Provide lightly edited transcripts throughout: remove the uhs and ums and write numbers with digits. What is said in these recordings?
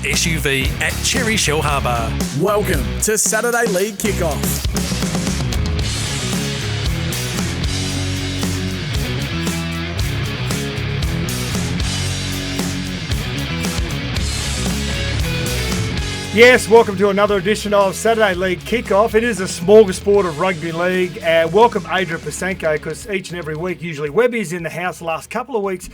SUV at Cherry Shell Harbour. Welcome to Saturday League Kickoff. Yes, welcome to another edition of Saturday League Kickoff. It is a smorgasbord of rugby league. Welcome Adrian Proszenko, because each and every week, usually Webby's in the house. The last couple of weeks,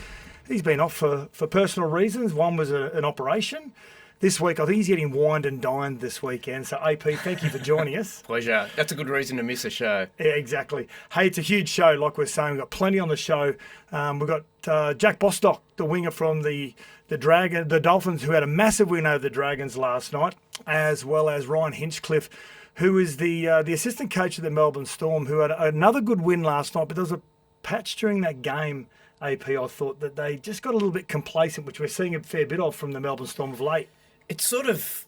he's been off for personal reasons. One was an operation. This week, I think he's getting wined and dined this weekend. So, AP, thank you for joining us. Pleasure. That's a good reason to miss a show. Yeah, exactly. Hey, it's a huge show, like we're saying. We've got plenty on the show. We've got Jack Bostock, the winger from the Dolphins, who had a massive win over the Dragons last night, as well as Ryan Hinchcliffe, who is the assistant coach of the Melbourne Storm, who had another good win last night. But there was a patch during that game, AP, I thought, that they just got a little bit complacent, which we're seeing a fair bit of from the Melbourne Storm of late. It sort of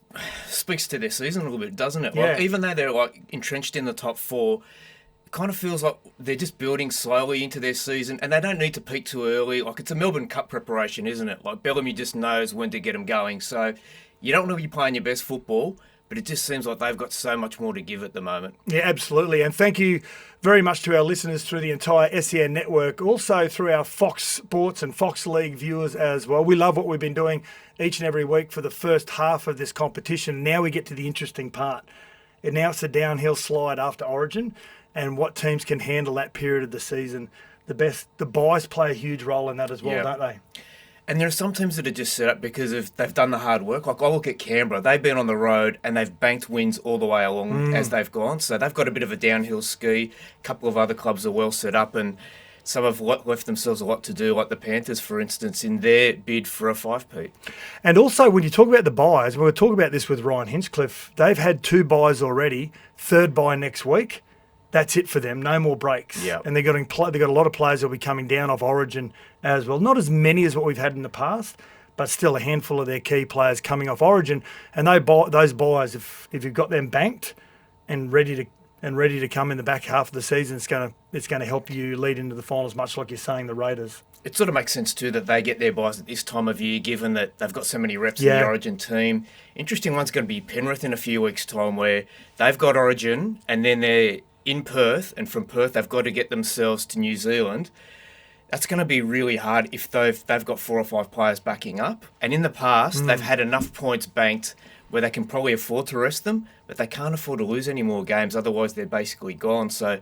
speaks to their season a little bit, doesn't it? Yeah. Like, even though they're entrenched in the top four, it kind of feels like they're just building slowly into their season, and they don't need to peak too early. Like, it's a Melbourne Cup preparation, isn't it? Like, Bellamy just knows when to get them going. So you don't want to be playing your best football, but it just seems like they've got so much more to give at the moment. Yeah, absolutely. And thank you very much to our listeners through the entire SEN network, also through our Fox Sports and Fox League viewers as well. We love what we've been doing each and every week for the first half of this competition. Now we get to the interesting part. And now it's a downhill slide after Origin, and what teams can handle that period of the season. The buys play a huge role in that as well, don't they? And there are some teams that are just set up because they've done the hard work. Like, I look at Canberra. They've been on the road and they've banked wins all the way along as they've gone. So they've got a bit of a downhill ski. A couple of other clubs are well set up, and some have left themselves a lot to do, like the Panthers, for instance, in their bid for a 5-peat. And also, when you talk about the buys, we were talking about this with Ryan Hinchcliffe. They've had 2 buys already, third buy next week. That's it for them. No more breaks. Yep. And they've got a lot of players that will be coming down off Origin as well. Not as many as what we've had in the past, but still a handful of their key players coming off Origin. And those buys, if you've got them banked and ready to come in the back half of the season, it's going to help you lead into the finals, much like you're saying the Raiders. It sort of makes sense too that they get their buys at this time of year, given that they've got so many reps in the Origin team. Interesting one's going to be Penrith in a few weeks' time, where they've got Origin and then they're in Perth, and from Perth they've got to get themselves to New Zealand. That's going to be really hard if they've got 4 or 5 players backing up. And in the past, they've had enough points banked where they can probably afford to rest them, but they can't afford to lose any more games, otherwise they're basically gone. So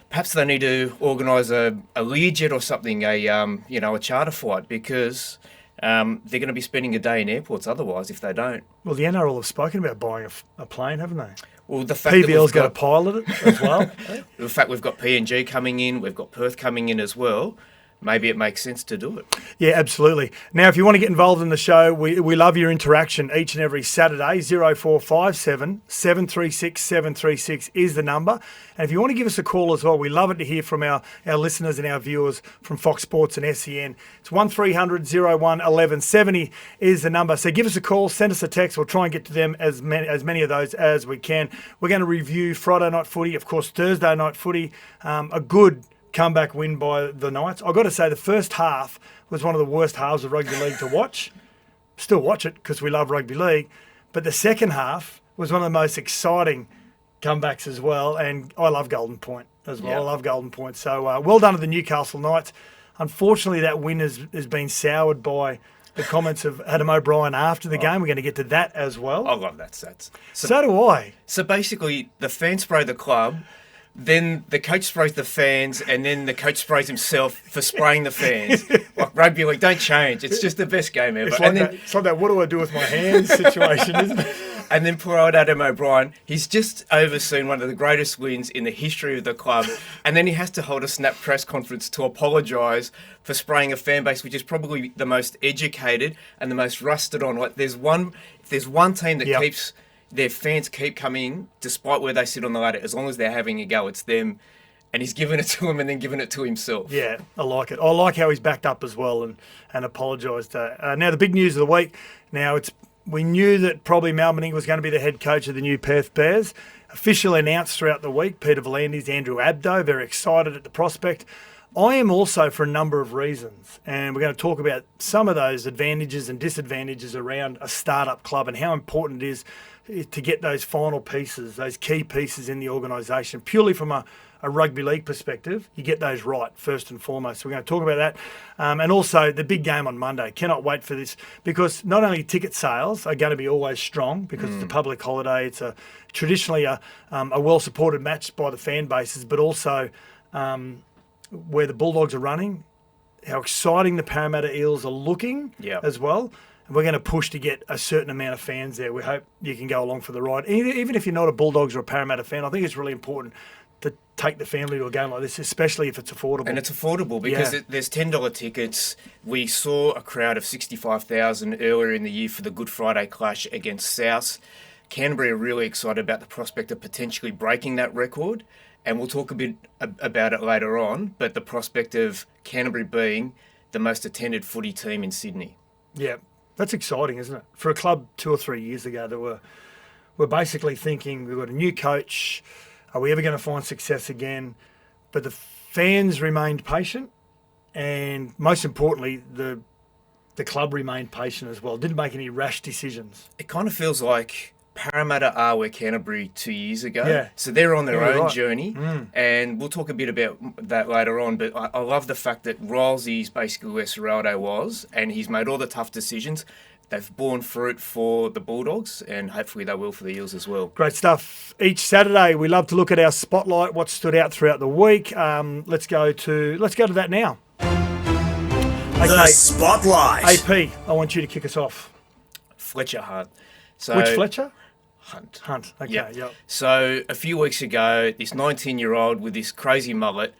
perhaps they need to organise a Learjet or something, a charter flight, because they're going to be spending a day in airports otherwise if they don't. Well, the NRL have spoken about buying a plane, haven't they? Well, the fact PBL's got to pilot it as well. The fact we've got PNG coming in, we've got Perth coming in as well, maybe it makes sense to do it. Yeah, absolutely. Now, if you want to get involved in the show, we love your interaction each and every Saturday. 0457 736 736 is the number. And if you want to give us a call as well, we love it to hear from our listeners and our viewers from Fox Sports and SEN. It's 1300 01 1170 is the number. So give us a call, send us a text. We'll try and get to them as many of those as we can. We're going to review Friday night footy, of course, Thursday night footy. A good comeback win by the Knights. I've got to say the first half was one of the worst halves of rugby league to watch. Still watch it because we love rugby league. But the second half was one of the most exciting comebacks as well. And I love Golden Point as well. Yep. I love Golden Point. So well done to the Newcastle Knights. Unfortunately, that win has been soured by the comments of Adam O'Brien after the game. We're going to get to that as well. I love that stats. So do I. So basically, the fans spray the club, then the coach sprays the fans, and then the coach sprays himself for spraying the fans. Like rugby league, don't change. It's just the best game ever. It's like that what do I do with my hands situation, isn't it? And then poor old Adam O'Brien, he's just overseen one of the greatest wins in the history of the club, and then he has to hold a snap press conference to apologise for spraying a fan base which is probably the most educated and the most rusted on. Like if there's one team that keeps their fans keep coming despite where they sit on the ladder, as long as they're having a go, it's them. And he's given it to him and then given it to himself. Yeah, I like it. I like how he's backed up as well and apologised. Now, the big news of the week. Now, we knew that probably Mal Meninga was going to be the head coach of the new Perth Bears. Officially announced throughout the week, Peter V'landys, Andrew Abdo, very excited at the prospect I am also for a number of reasons, and we're going to talk about some of those advantages and disadvantages around a startup club and how important it is to get those final pieces, those key pieces in the organisation. Purely from a rugby league perspective, you get those right first and foremost. So we're going to talk about that. And also the big game on Monday. Cannot wait for this, because not only ticket sales are going to be always strong because it's a public holiday. It's traditionally a well-supported match by the fan bases, but also where the Bulldogs are running, how exciting the Parramatta Eels are looking as well. And we're going to push to get a certain amount of fans there. We hope you can go along for the ride. Even if you're not a Bulldogs or a Parramatta fan, I think it's really important to take the family to a game like this, especially if it's affordable. And it's affordable because there's $10 tickets. We saw a crowd of 65,000 earlier in the year for the Good Friday clash against South. Canterbury are really excited about the prospect of potentially breaking that record. And we'll talk a bit about it later on, but the prospect of Canterbury being the most attended footy team in Sydney. Yeah, that's exciting, isn't it? For a club 2 or 3 years ago that were basically thinking, we've got a new coach, are we ever going to find success again? But the fans remained patient, and most importantly, the club remained patient as well. Didn't make any rash decisions. It kind of feels like Parramatta are where Canterbury 2 years ago. Yeah. So they're on their own right. journey, and we'll talk a bit about that later on. But I love the fact that Rilesy's basically where Serraldo was, and he's made all the tough decisions. They've borne fruit for the Bulldogs, and hopefully they will for the Eels as well. Great stuff. Each Saturday, we love to look at our spotlight, what stood out throughout the week. Let's go to that now. The Spotlight. AP, I want you to kick us off. Fletcher Hunt. So, Which Fletcher? Hunt. Okay, yep. So a few weeks ago, this 19-year-old with this crazy mullet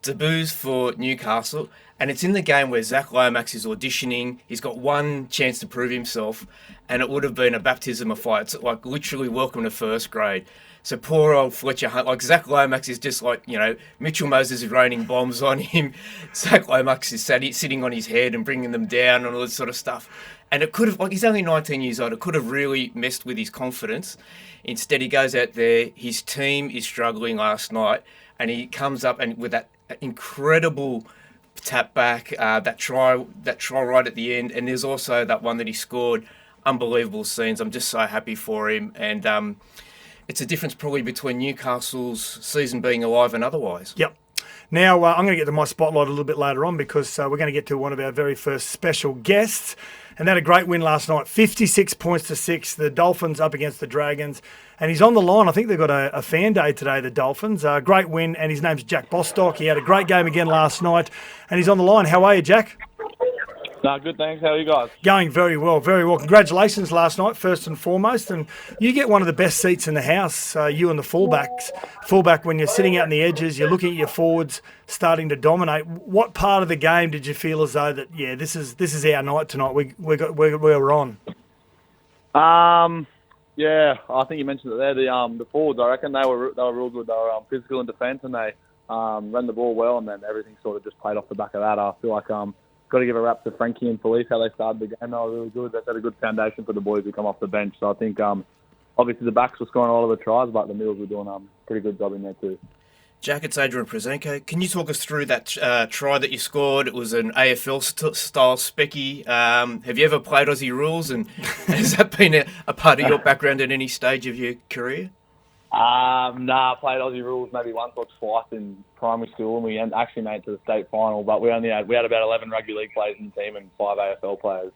debuts for Newcastle, and it's in the game where Zach Lomax is auditioning. He's got one chance to prove himself, and it would have been a baptism of fire. It's like literally welcome to first grade. So poor old Fletcher Hunt, like Zach Lomax is just like, Mitchell Moses is raining bombs on him. Zach Lomax is sitting on his head and bringing them down and all this sort of stuff. And it could have, he's only 19 years old, it could have really messed with his confidence. Instead, he goes out there, his team is struggling last night, and he comes up and with that incredible tap back, that try right at the end, and there's also that one that he scored. Unbelievable scenes. I'm just so happy for him, and it's a difference probably between Newcastle's season being alive and otherwise. Yep. Now, I'm going to get to my spotlight a little bit later on, because we're going to get to one of our very first special guests. And they had a great win last night, 56 points to 6. The Dolphins up against the Dragons. And he's on the line. I think they've got a fan day today, the Dolphins. Great win, and his name's Jack Bostock. He had a great game again last night, and he's on the line. How are you, Jack? No, good, thanks. How are you guys? Going very well, very well. Congratulations last night, first and foremost. And you get one of the best seats in the house, you and the fullbacks. Fullback, when you're sitting out on the edges, you're looking at your forwards starting to dominate. What part of the game did you feel as though that, this is our night tonight, we're on? Yeah, I think you mentioned it there. The forwards, I reckon they were real good. They were physical in defence, and they ran the ball well, and then everything sort of just played off the back of that. I feel like got to give a rap to Frankie and Felice, how they started the game. They were really good. They set a good foundation for the boys who come off the bench. So I think obviously the backs were scoring a lot of the tries, but the middles were doing a pretty good job in there too. Jack, it's Adrian Proszenko. Can you talk us through that try that you scored? It was an AFL-style specky. Have you ever played Aussie rules, and has that been a part of your background at any stage of your career? I played Aussie rules maybe once or twice in primary school, and we actually made it to the state final. But we had about 11 rugby league players in the team and 5 AFL players.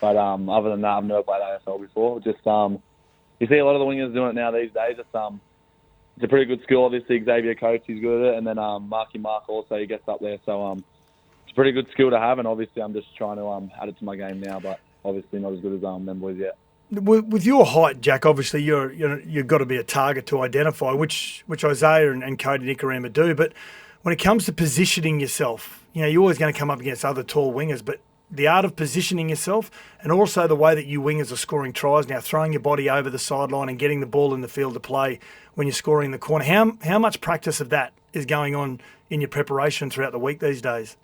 But other than that, I've never played AFL before. Just you see a lot of the wingers doing it now these days. It's a pretty good skill. Obviously, Xavier Coates, he's good at it, and then Marky Mark also, he gets up there. So it's a pretty good skill to have, and obviously I'm just trying to add it to my game now, but obviously not as good as them boys yet. With your height, Jack, obviously you've got to be a target to identify, which Isaiah and Cody Nicarima do. But when it comes to positioning yourself, you're always going to come up against other tall wingers. But the art of positioning yourself, and also the way that you wingers are scoring tries now, throwing your body over the sideline and getting the ball in the field to play when you're scoring in the corner. How much practice of that is going on in your preparation throughout the week these days?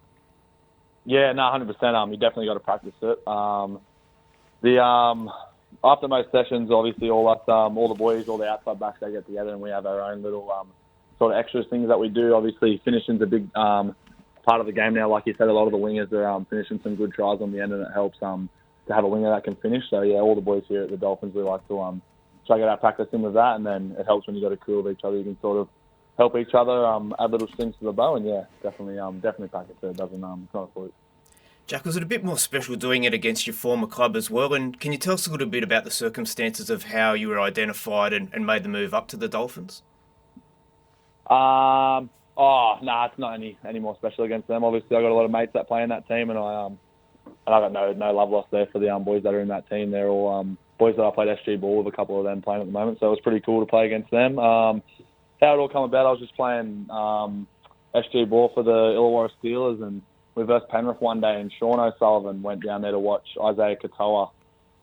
Yeah, no, 100%. You definitely got to practice it. After most sessions, obviously all the boys, all the outside backs, they get together and we have our own little sort of extras things that we do. Obviously, finishing's a big part of the game now. Like you said, a lot of the wingers are finishing some good tries on the end, and it helps to have a winger that can finish. So yeah, all the boys here at the Dolphins, we like to try to get our practice in with that, and then it helps when you got to crew with each other. You can sort of help each other, add little strings to the bow, and yeah, definitely pack it so it doesn't it's not a fluke. Jack, was it a bit more special doing it against your former club as well? And can you tell us a little bit about the circumstances of how you were identified and made the move up to the Dolphins? It's not any more special against them. Obviously, I got a lot of mates that play in that team, and I got no love lost there for the boys that are in that team. They're all boys that I played SG ball with, a couple of them playing at the moment, so it was pretty cool to play against them. How it all come about, I was just playing SG ball for the Illawarra Steelers, and we versed Penrith one day, and Sean O'Sullivan went down there to watch Isaiah Katoa,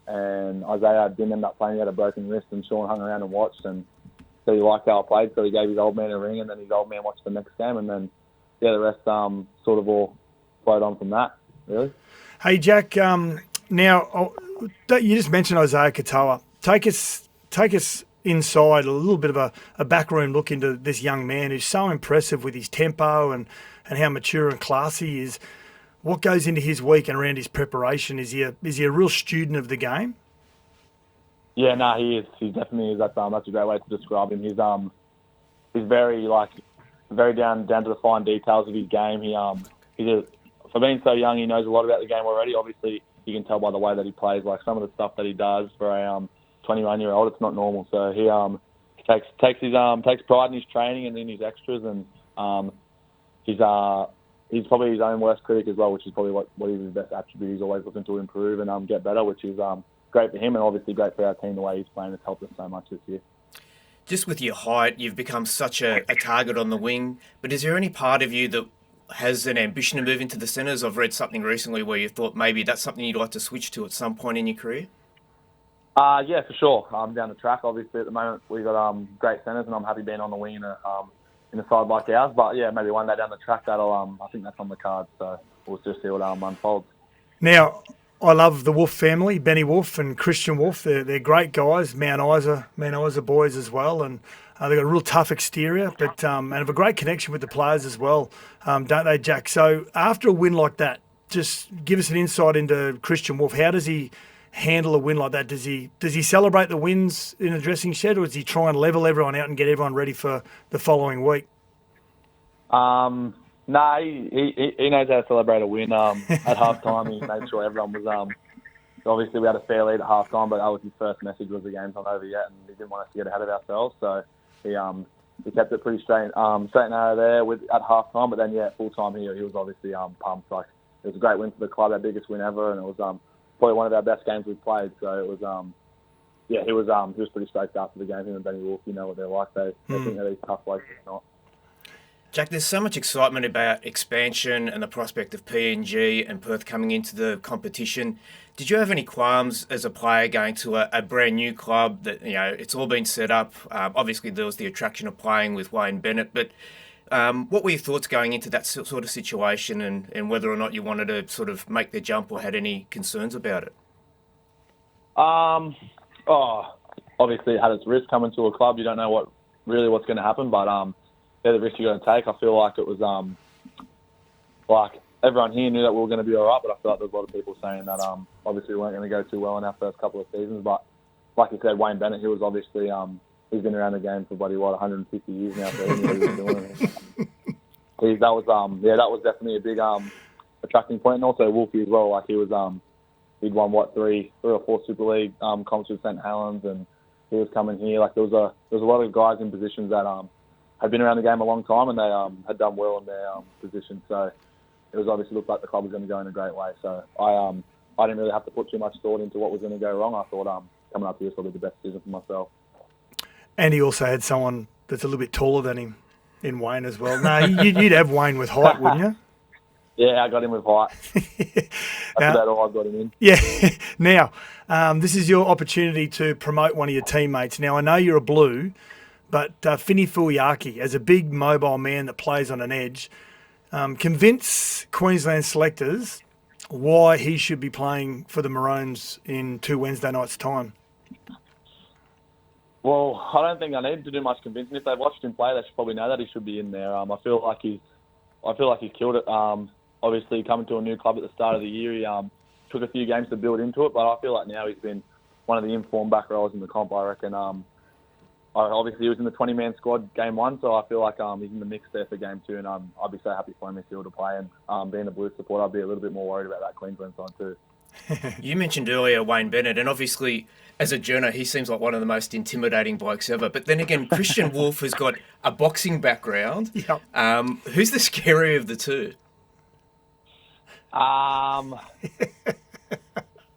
and Isaiah didn't end up playing. He had a broken wrist, and Sean hung around and watched, and so he liked how I played, so he gave his old man a ring, and then his old man watched the next game, and then the rest sort of all flowed on from that, really. Hey, Jack, now you just mentioned Isaiah Katoa. Take us inside a little bit of a backroom look into this young man who's so impressive with his tempo and how mature and classy he is. What goes into his week and around his preparation? Is he a real student of the game? Yeah, no, he is. He definitely is. That's a great way to describe him. He's very down to the fine details of his game. For being so young, he knows a lot about the game already. Obviously, you can tell by the way that he plays. Like some of the stuff that he does for a 21-year-old, it's not normal. So he takes pride in his training and in his extras, and he's probably his own worst critic as well, which is probably what is his best attribute. He's always looking to improve and get better, which is great for him and obviously great for our team. The way he's playing has helped us so much this year. Just with your height, you've become such a target on the wing, but is there any part of you that has an ambition to move into the centres? I've read something recently where you thought maybe that's something you'd like to switch to at some point in your career. Yeah, for sure. Down the track, obviously, at the moment, we've got great centres, and I'm happy being on the wing in a side like ours. But yeah, maybe one day down the track, I think that's on the cards. So we'll just see what unfolds. Now, I love the Wolf family, Benny Wolf and Christian Wolf. They're great guys, Mount Isa boys as well, and they've got a real tough exterior, but and have a great connection with the players as well, don't they, Jack? So after a win like that, just give us an insight into Christian Wolf. How does he handle a win like that? Does he celebrate the wins in the dressing shed, or does he try and level everyone out and get everyone ready for the following week? No, he knows how to celebrate a win. At halftime, he made sure everyone was. Obviously, we had a fair lead at halftime, but that was his first message: was the game's not over yet, and he didn't want us to get ahead of ourselves. So he kept it pretty straight and narrow there at halftime. But then, full time he was obviously pumped. Like it was a great win for the club, our biggest win ever, and it was probably one of our best games we've played. So it was he was pretty stoked after the game. Him and Benny Wolf, you know what they're like. They think that he's tough blokes or not. Jack, there's so much excitement about expansion and the prospect of PNG and Perth coming into the competition. Did you have any qualms as a player going to a brand new club that, it's all been set up? Obviously, there was the attraction of playing with Wayne Bennett, but what were your thoughts going into that sort of situation and whether or not you wanted to sort of make the jump or had any concerns about it? Obviously, it had its risk coming to a club. You don't know what's going to happen, but the risk you're going to take. I feel like it was like everyone here knew that we were going to be all right, but I feel like there's a lot of people saying that obviously we weren't going to go too well in our first couple of seasons. But like you said, Wayne Bennett, he was obviously he's been around the game for 150 years now, so he knew what he was doing. That was definitely a big attracting point, and also Wolfie as well. Like he was he'd won three or four Super League comps with St Helens, and he was coming here. Like there was a lot of guys in positions that had been around the game a long time, and they had done well in their position. So it was obviously looked like the club was going to go in a great way. So I didn't really have to put too much thought into what was going to go wrong. I thought coming up here was probably the best decision for myself. And he also had someone that's a little bit taller than him in Wayne as well. No, you'd have Wayne with height, wouldn't you? Yeah, I got him with height. That's about all I got him in. Yeah. Now, this is your opportunity to promote one of your teammates. Now, I know you're a Blue, but Fini Fuiaki, as a big mobile man that plays on an edge, convince Queensland selectors why he should be playing for the Maroons in 2 Wednesday nights' time. Well, I don't think I need to do much convincing. If they've watched him play, they should probably know that he should be in there. I feel like he's I feel like he's killed it. Obviously, coming to a new club at the start of the year, he took a few games to build into it, but I feel like now he's been one of the informed back rowers in the comp, I reckon. Obviously, he was in the 20-man squad game 1, so I feel like he's in the mix there for game 2, and I'd be so happy for him if he were to play. And being a Blues supporter, I'd be a little bit more worried about that Queensland side too. You mentioned earlier Wayne Bennett, and obviously, as a journo, he seems like one of the most intimidating blokes ever. But then again, Christian Wolf has got a boxing background. Yep. Who's the scarier of the two? If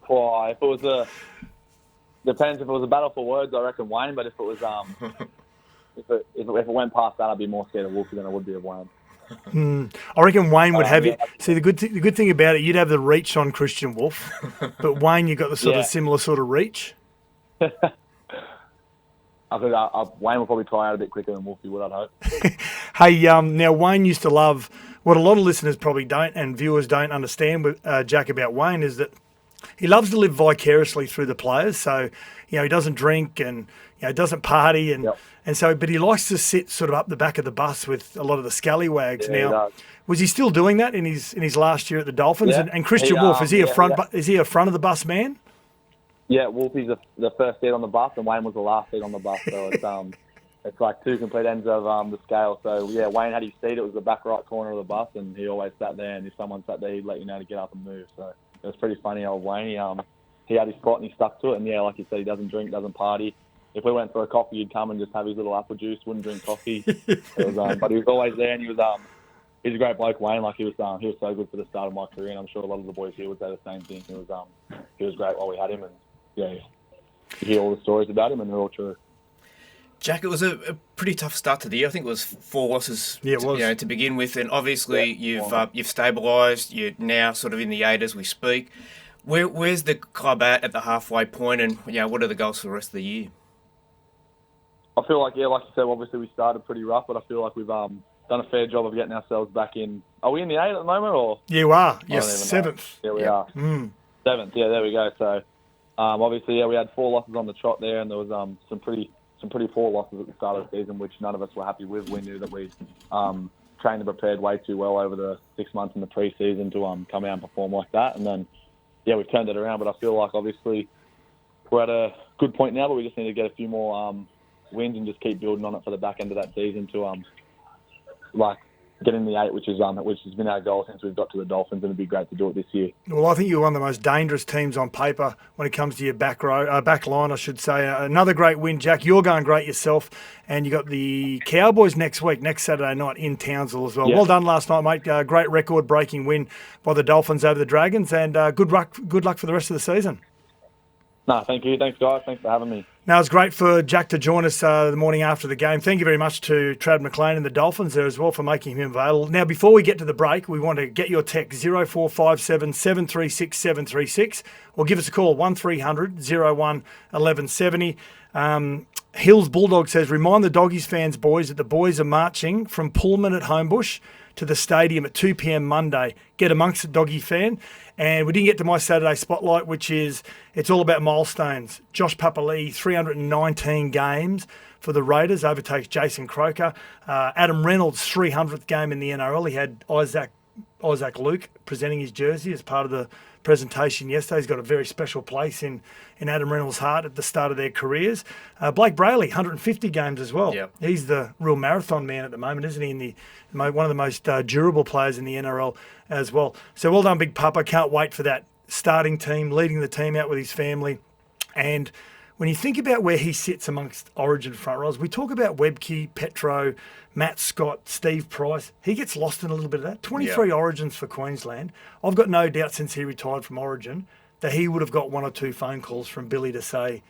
it was depends if it was a battle for words, I reckon Wayne. But if it was if it went past that, I'd be more scared of Wolfie than I would be of Wayne. I reckon Wayne would have it. See, the good thing about it, you'd have the reach on Christian Wolf, but Wayne, you got the sort of similar sort of reach. I think Wayne will probably try out a bit quicker than Wolfie would, I'd hope. Hey, now Wayne used to love what a lot of listeners probably don't and viewers don't understand with Jack about Wayne is that he loves to live vicariously through the players. So, he doesn't drink and doesn't party and so, but he likes to sit sort of up the back of the bus with a lot of the scallywags. Yeah, now, was he still doing that in his last year at the Dolphins? Yeah. And Christian Wolf, is he a front of the bus man? Yeah, Wolfie's the first seat on the bus, and Wayne was the last seat on the bus. So it's like two complete ends of the scale. So yeah, Wayne had his seat. It was the back right corner of the bus, and he always sat there. And if someone sat there, he'd let you know to get up and move. So it was pretty funny, old Wayne. He had his spot and he stuck to it. And yeah, like you said, he doesn't drink, doesn't party. If we went for a coffee, he'd come and just have his little apple juice. Wouldn't drink coffee. But he was always there, and he was he's a great bloke, Wayne. Like he was so good for the start of my career, and I'm sure a lot of the boys here would say the same thing. He was great while we had him, and yeah, you hear all the stories about him, and they're all true. Jack, it was a pretty tough start to the year. I think it was 4 losses to begin with, and obviously you've stabilised. You're now sort of in the 8 as we speak. Where's the club at the halfway point, and what are the goals for the rest of the year? I feel like, like you said, obviously we started pretty rough, but I feel like we've done a fair job of getting ourselves back in. Are we in the 8 at the moment, or? You are. Yes, 7th. Yeah, we are. 7th. Yeah, there we go. So obviously, we had 4 losses on the trot there, and there was some pretty poor losses at the start of the season, which none of us were happy with. We knew that we trained and prepared way too well over the 6 months in the pre-season to come out and perform like that, and then we've turned it around. But I feel like obviously we're at a good point now, but we just need to get a few more wins and just keep building on it for the back end of that season to get in the 8, which has been our goal since we've got to the Dolphins, and it'd be great to do it this year. Well, I think you're one of the most dangerous teams on paper when it comes to your back line, I should say. Another great win, Jack. You're going great yourself, and you got the Cowboys next Saturday night in Townsville as well. Yep. Well done last night, mate. Great record-breaking win by the Dolphins over the Dragons, and good luck for the rest of the season. No, thank you. Thanks, guys. Thanks for having me. Now, it's great for Jack to join us the morning after the game. Thank you very much to Trav McLean and the Dolphins there as well for making him available. Now, before we get to the break, we want to get your text 0457 736 736 or give us a call 1300 01 1170. Hills Bulldog says, remind the Doggies fans, boys, that the boys are marching from Pullman at Homebush to the stadium at 2 p.m. Monday. Get amongst the Doggy fan. And we didn't get to my Saturday spotlight, which is it's all about milestones. Josh Papali'i, 319 games for the Raiders, overtakes Jason Croker. Adam Reynolds, 300th game in the NRL. He had Isaac Luke presenting his jersey as part of the presentation yesterday. He's got a very special place in Adam Reynolds' heart at the start of their careers. Blake Brayley, 150 games as well. Yep. He's the real marathon man at the moment, isn't he? One of the most durable players in the NRL as well. So well done, Big Papa. Can't wait for that starting team, leading the team out with his family. And when you think about where he sits amongst Origin front rows, we talk about Webke, Petro, Matt Scott, Steve Price. He gets lost in a little bit of that. 23 Origins for Queensland. I've got no doubt since he retired from Origin that he would have got 1 or 2 phone calls from Billy to say,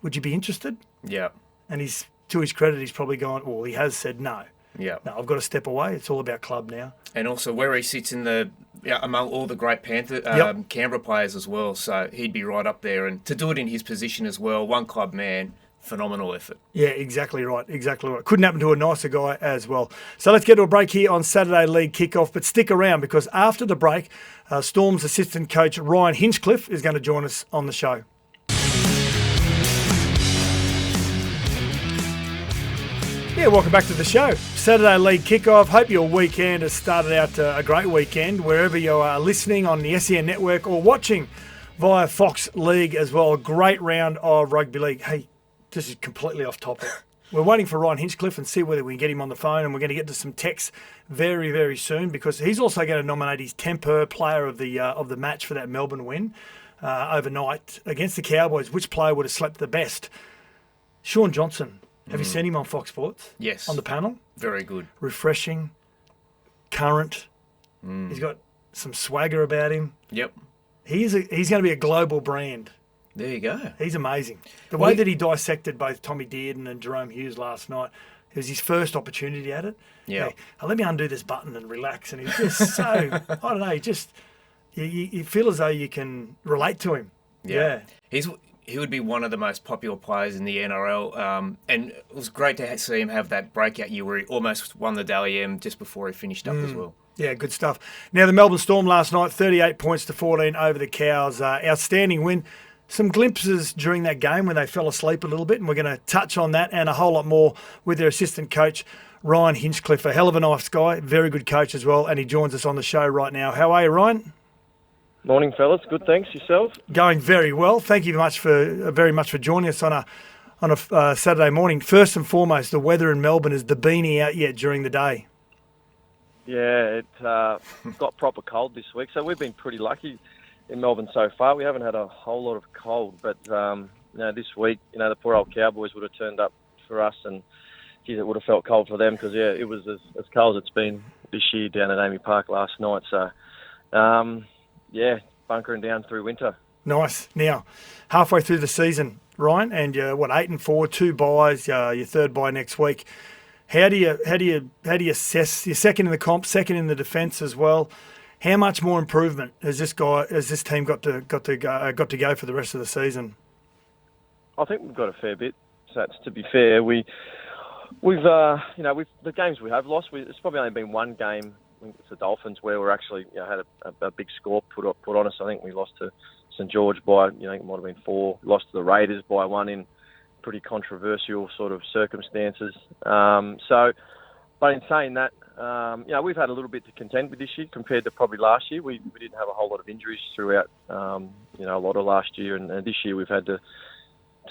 would you be interested? Yeah. And to his credit, he's probably gone, well, he has said no. Yeah. No, I've got to step away. It's all about club now. And also where he sits in among all the great Panther Canberra players as well. So he'd be right up there. And to do it in his position as well, one club man, phenomenal effort. Yeah, exactly right. Exactly right. Couldn't happen to a nicer guy as well. So let's get to a break here on Saturday League Kickoff. But stick around because after the break, Storm's assistant coach Ryan Hinchcliffe is going to join us on the show. Yeah, welcome back to the show. Saturday League kickoff. Hope your weekend has started out a great weekend wherever you are listening on the SEN network or watching via Fox League as well. A great round of rugby league. Hey, this is completely off topic. We're waiting for Ryan Hinchcliffe and see whether we can get him on the phone, and we're going to get to some texts very, very soon because he's also going to nominate his temper player of the match for that Melbourne win overnight against the Cowboys. Which player would have slept the best? Sean Johnson. Have you seen him on Fox Sports? Yes. On the panel? Very good. Refreshing, current. He's got some swagger about him. Yep. He's going to be a global brand. There you go. He's amazing. The way that he dissected both Tommy Dearden and Jerome Hughes last night, it was his first opportunity at it. Yeah. Hey, let me undo this button and relax. And he's just so, I don't know, you feel as though you can relate to him. Yeah. He would be one of the most popular players in the NRL, and it was great to see him have that breakout year where he almost won the Dally M just before he finished up as well. Yeah, good stuff. Now, the Melbourne Storm last night, 38 points to 14 over the Cows. Outstanding win. Some glimpses during that game when they fell asleep a little bit, and we're going to touch on that and a whole lot more with their assistant coach, Ryan Hinchcliffe. A hell of a nice guy, very good coach as well, and he joins us on the show right now. How are you, Ryan? Morning, fellas. Good, thanks. Yourself? Going very well. Thank you very much for joining us on a Saturday morning. First and foremost, the weather in Melbourne, is the beanie out yet during the day? Yeah, it got proper cold this week, so we've been pretty lucky in Melbourne so far. We haven't had a whole lot of cold, but this week, the poor old Cowboys would have turned up for us, and geez, it would have felt cold for them because it was as cold as it's been this year down at Amy Park last night. So. Bunkering down through winter. Nice. Now, halfway through the season, Ryan, and you're 8-4, 2 buys, your third buy next week. How do you assess? You're second in the comp, second in the defence as well. How much more improvement has this team got to go for the rest of the season? I think we've got a fair bit. So to be fair, we've the games we have lost. It's probably only been one game. I think it's the Dolphins where we're actually had a big score put on us. I think we lost to St George by it might have been 4. Lost to the Raiders by 1 in pretty controversial sort of circumstances. But in saying that, we've had a little bit to contend with this year compared to probably last year. We didn't have a whole lot of injuries throughout a lot of last year, and this year we've had to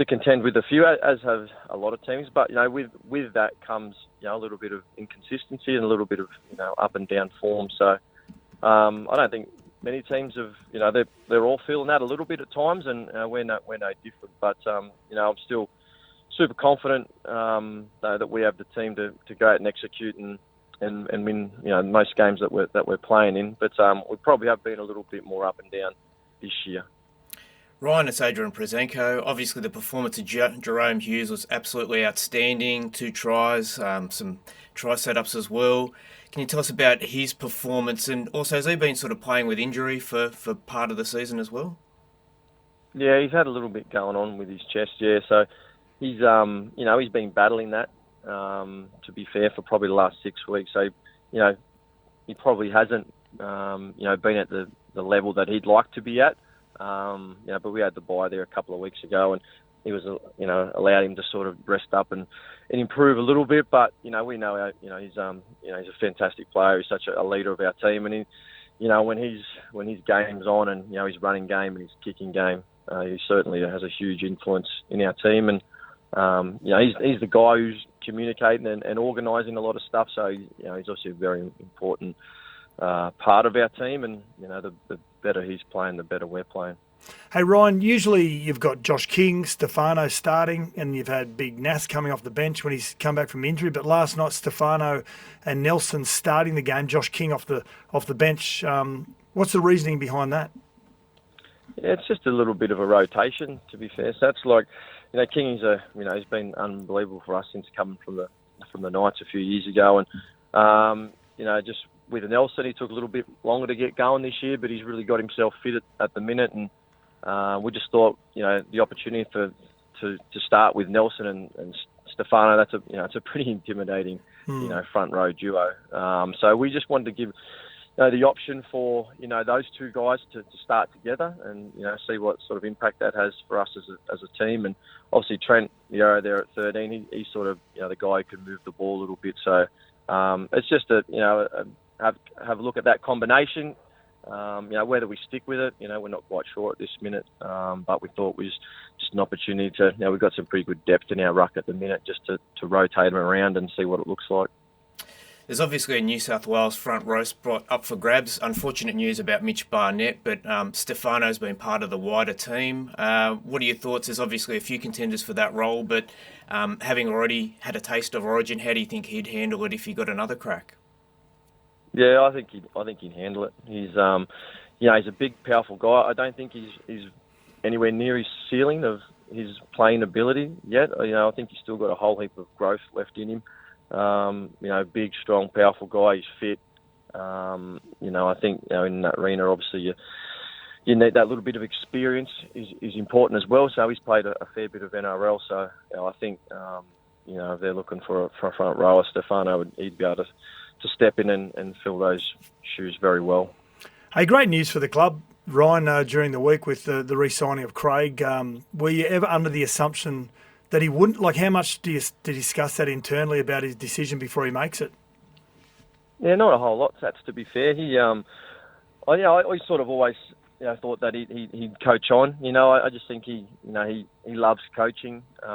contend with a few, as have a lot of teams. But with that comes a little bit of inconsistency and a little bit of up and down form. So I don't think many teams have they're all feeling that a little bit at times, and we're no different. But I'm still super confident that we have the team to go out and execute and win most games that we're playing in. But we probably have been a little bit more up and down this year. Ryan, it's Adrian Proszenko. Obviously, the performance of Jerome Hughes was absolutely outstanding. 2 tries, some try setups as well. Can you tell us about his performance? And also, has he been sort of playing with injury for part of the season as well? Yeah, he's had a little bit going on with his chest, so he's he's been battling that, to be fair, for probably the last 6 weeks. So, he probably hasn't, been at the level that he'd like to be at. But we had the bye there a couple of weeks ago, and he was, allowed him to sort of rest up and improve a little bit. But we know, he's a fantastic player. He's such a leader of our team, and when his game's on, and his running game and his kicking game, he certainly has a huge influence in our team. And he's the guy who's communicating and organising a lot of stuff. So he's obviously a very important part of our team, and the better he's playing, the better we're playing. Hey Ryan, usually you've got Josh King, Stefano starting, and you've had Big Nas coming off the bench when he's come back from injury. But last night, Stefano and Nelson starting the game, Josh King off the bench. What's the reasoning behind that? Yeah, it's just a little bit of a rotation, to be fair. So that's like, King is he's been unbelievable for us since coming from the Knights a few years ago, and just with Nelson, he took a little bit longer to get going this year, but he's really got himself fit at the minute, and we just thought, the opportunity to start with Nelson and Stefano, it's a pretty intimidating, front row duo. So we just wanted to give the option for those two guys to start together and see what sort of impact that has for us as a team. And obviously Trent, there at 13, he's sort of the guy who can move the ball a little bit. So it's just have a look at that combination. Whether we stick with it, we're not quite sure at this minute. But we thought it was just an opportunity to. We've got some pretty good depth in our ruck at the minute, just to rotate them around and see what it looks like. There's obviously a New South Wales front row spot up for grabs. Unfortunate news about Mitch Barnett, but Stefano's been part of the wider team. What are your thoughts? There's obviously a few contenders for that role, but having already had a taste of Origin, how do you think he'd handle it if he got another crack? Yeah, I think he'd handle it. He's he's a big, powerful guy. I don't think he's anywhere near his ceiling of his playing ability yet. I think he's still got a whole heap of growth left in him. Big, strong, powerful guy. He's fit. I think in that arena, obviously you need that little bit of experience is important as well. So he's played a fair bit of NRL. So I think if they're looking for a front rower, Stefano he'd be able to step in and fill those shoes very well. Hey, great news for the club, Ryan, during the week with the re-signing of Craig. Were you ever under the assumption that he wouldn't? Like, how much did you discuss that internally about his decision before he makes it? Yeah, not a whole lot, Sats, to be fair. He, I sort of always thought that he'd coach on. I just think he loves coaching. He's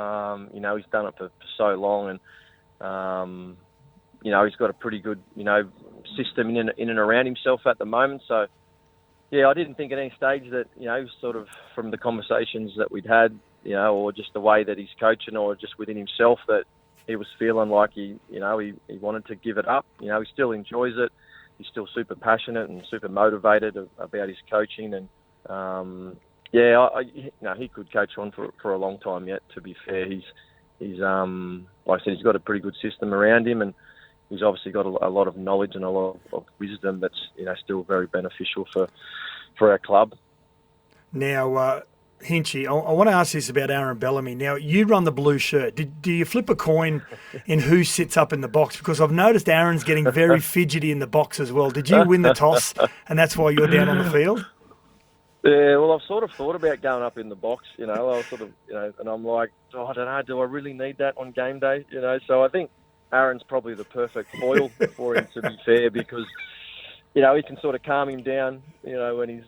done it for so long, and he's got a pretty good system in and around himself at the moment. So yeah, I didn't think at any stage that sort of from the conversations that we'd had, or just the way that he's coaching, or just within himself, that he was feeling like he wanted to give it up. He still enjoys it. He's still super passionate and super motivated about his coaching, and he could coach on for a long time yet. To be fair, he's like I said, he's got a pretty good system around him, and he's obviously got a lot of knowledge and a lot of wisdom that's still very beneficial for our club. Now, Hinchy, I want to ask this about Aaron Bellamy. Now, you run the blue shirt. Do you flip a coin in who sits up in the box? Because I've noticed Aaron's getting very fidgety in the box as well. Did you win the toss, and that's why you're down on the field? Yeah, well, I've sort of thought about going up in the box, I was sort of, and I'm like, I don't know, do I really need that on game day? So I think Aaron's probably the perfect foil for him, to be fair, because he can sort of calm him down, when he's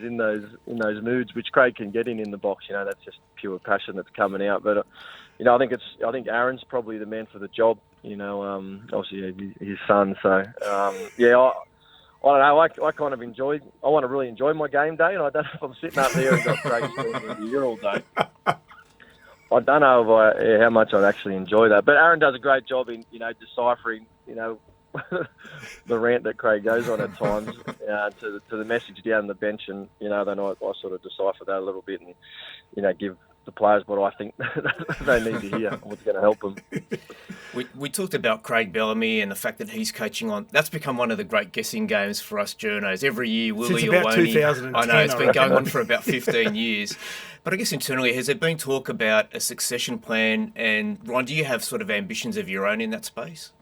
in those moods, which Craig can get in the box. That's just pure passion that's coming out. But I think Aaron's probably the man for the job. Obviously his son. So I don't know. I kind of I want to really enjoy my game day, and I don't know if I'm sitting up there and got Craig screaming in the ear all day. I don't know how much I'd actually enjoy that. But Aaron does a great job in deciphering the rant that Craig goes on at times to the message down the bench, and then I sort of decipher that a little bit and give the players what I think they need to hear, what's going to help them. We talked about Craig Bellamy and the fact that he's coaching on. That's become one of the great guessing games for us journos. Every year, Willie or Loney. 2010, I know, it's been going on for about 15 years. But I guess internally, has there been talk about a succession plan? And Ron, do you have sort of ambitions of your own in that space?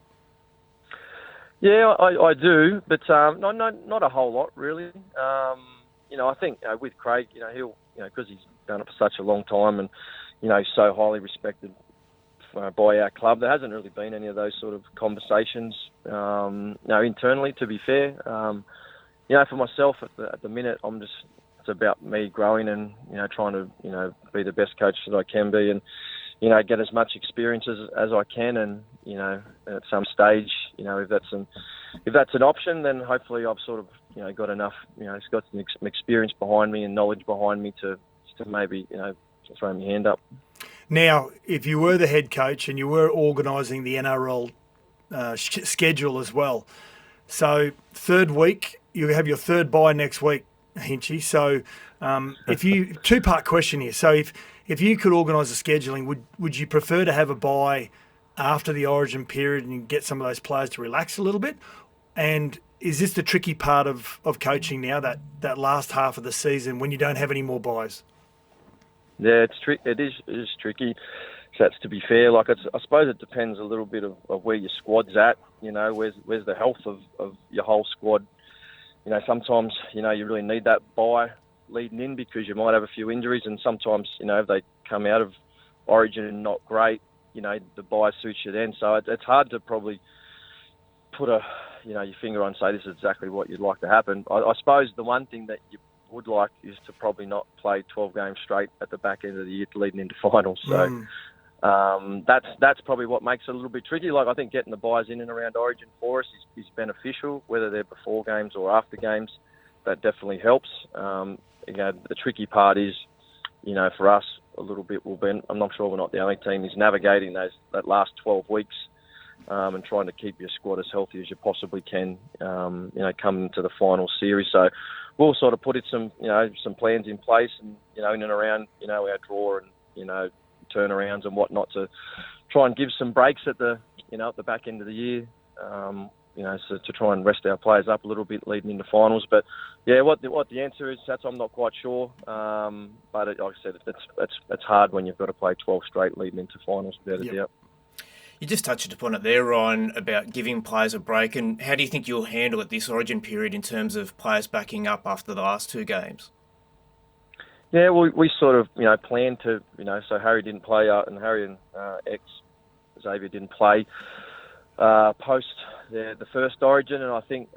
Yeah, I do, but not a whole lot really. I think with Craig, he'll because he's done it for such a long time, and he's so highly respected by our club. There hasn't really been any of those sort of conversations, internally. To be fair, for myself at the minute, it's about me growing and trying to be the best coach that I can be, and get as much experience as I can, and at some stage, if that's an option, then hopefully I've sort of got enough, it's got some experience behind me and knowledge behind me to maybe throw my hand up. Now, if you were the head coach and you were organising the NRL schedule as well, so third week you have your third bye next week, Hinchy. So two-part question here. So if you could organise the scheduling, would you prefer to have a bye after the Origin period and get some of those players to relax a little bit? And is this the tricky part of coaching now, that last half of the season when you don't have any more byes? Yeah, it is tricky. So that's to be fair. Like I suppose it depends a little bit of where your squad's at. Where's the health of your whole squad sometimes, you really need that bye leading in because you might have a few injuries, and sometimes, if they come out of Origin and not great, the bye suits you then. So it's hard to probably put your finger on and say this is exactly what you'd like to happen. I suppose the one thing that you would like is to probably not play 12 games straight at the back end of the year leading into finals. So that's probably what makes it a little bit tricky. Like, I think getting the buys in and around Origin for us is beneficial, whether they're before games or after games. That definitely helps. The tricky part is, for us a little bit will be, I'm not sure we're not the only team, is navigating that last 12 weeks and trying to keep your squad as healthy as you possibly can, come into the final series. So we'll sort of put some plans in place and, in and around, our draw and, turnarounds and whatnot to try and give some breaks at the back end of the year, so to try and rest our players up a little bit leading into finals. But yeah, what the answer is, I'm not quite sure. But like I said, it's hard when you've got to play 12 straight leading into finals without a doubt. You just touched upon it there, Ryan, about giving players a break. And how do you think you'll handle it this Origin period in terms of players backing up after the last two games? Yeah, we sort of, planned to, so Harry didn't play, and Harry and Xavier didn't play post the first Origin, and I think,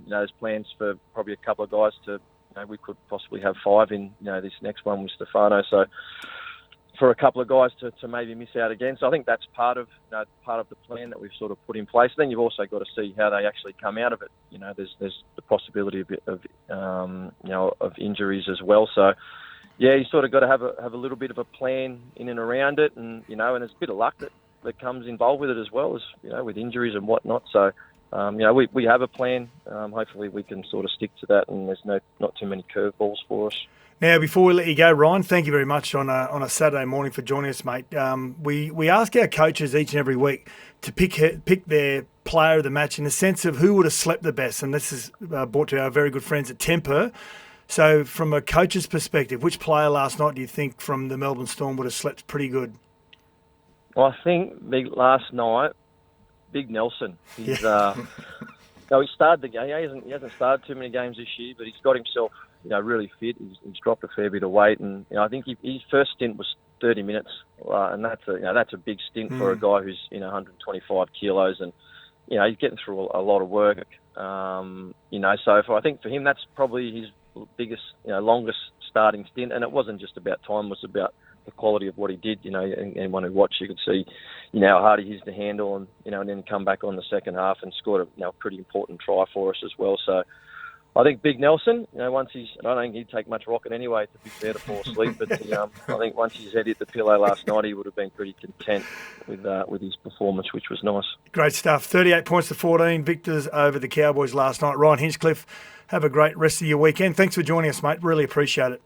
there's plans for probably a couple of guys to, we could possibly have 5 in, this next one with Stefano, so for a couple of guys to maybe miss out again. So I think that's part of the plan that we've sort of put in place. Then you've also got to see how they actually come out of it. There's the possibility of injuries as well. So yeah, you sort of got to have a little bit of a plan in and around it, and and there's a bit of luck that comes involved with it as well as with injuries and whatnot. So we have a plan. Hopefully we can sort of stick to that, and there's not too many curveballs for us. Now, before we let you go, Ryan, thank you very much on a Saturday morning for joining us, mate. We ask our coaches each and every week to pick their player of the match in the sense of who would have slept the best, and this is brought to our very good friends at Temper. So from a coach's perspective, which player last night do you think from the Melbourne Storm would have slept pretty good? Well, I think last night, Big Nelson. He's he started the game. He hasn't started too many games this year, but he's got himself really fit. He's dropped a fair bit of weight, and I think his first stint was 30 minutes, and that's a big stint for a guy who's 125 kilos, and he's getting through a lot of work. So I think for him that's probably his biggest, longest starting stint, and it wasn't just about time; it was about the quality of what he did. Anyone who watched, you could see, how hard he is to handle, and and then come back on the second half and scored a pretty important try for us as well. So I think Big Nelson, once I don't think he'd take much rocket anyway, to be fair, to fall asleep. But I think once his head hit the pillow last night, he would have been pretty content with his performance, which was nice. Great stuff. 38 points to 14 victors over the Cowboys last night. Ryan Hinchcliffe, have a great rest of your weekend. Thanks for joining us, mate. Really appreciate it.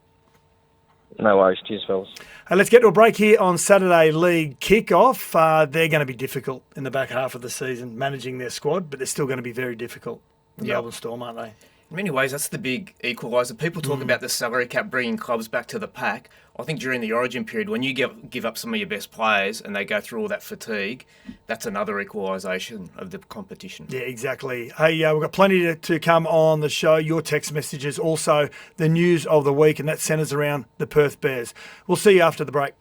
No worries. Cheers, fellas. Let's get to a break here on Saturday League kickoff. They're going to be difficult in the back half of the season, managing their squad, but they're still going to be very difficult. The Melbourne Storm, aren't they? In many ways, that's the big equaliser. People talk about the salary cap bringing clubs back to the pack. I think during the Origin period, when you give up some of your best players and they go through all that fatigue, that's another equalisation of the competition. Yeah, exactly. Hey, we've got plenty to come on the show. Your text messages, also the news of the week, and that centres around the Perth Bears. We'll see you after the break.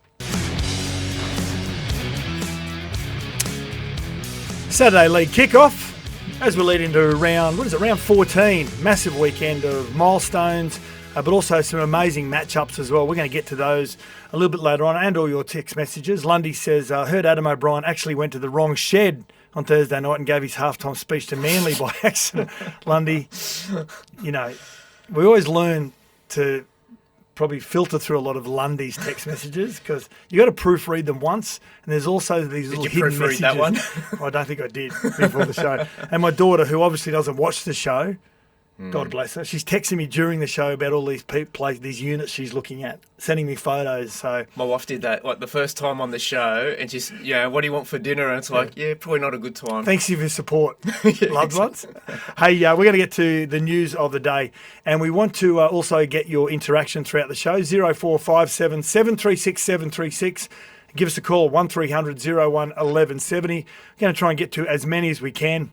Saturday League kickoff. As we lead into round 14. Massive weekend of milestones, but also some amazing matchups as well. We're going to get to those a little bit later on, and all your text messages. Lundy says, I heard Adam O'Brien actually went to the wrong shed on Thursday night and gave his halftime speech to Manly by accident. Lundy, we always learn to probably filter through a lot of Lundy's text messages because you got to proofread them once, and there's also these little hidden messages. That one? I don't think I did before the show. And my daughter, who obviously doesn't watch the show, God bless her, she's texting me during the show about all these these units she's looking at, sending me photos. So my wife did that the first time on the show, and she's, what do you want for dinner? And it's probably not a good time. Thanks for your support, loved ones. Hey, we're going to get to the news of the day, and we want to also get your interaction throughout the show. 0457 736 736. Give us a call, 1300 01 1170. We're going to try and get to as many as we can,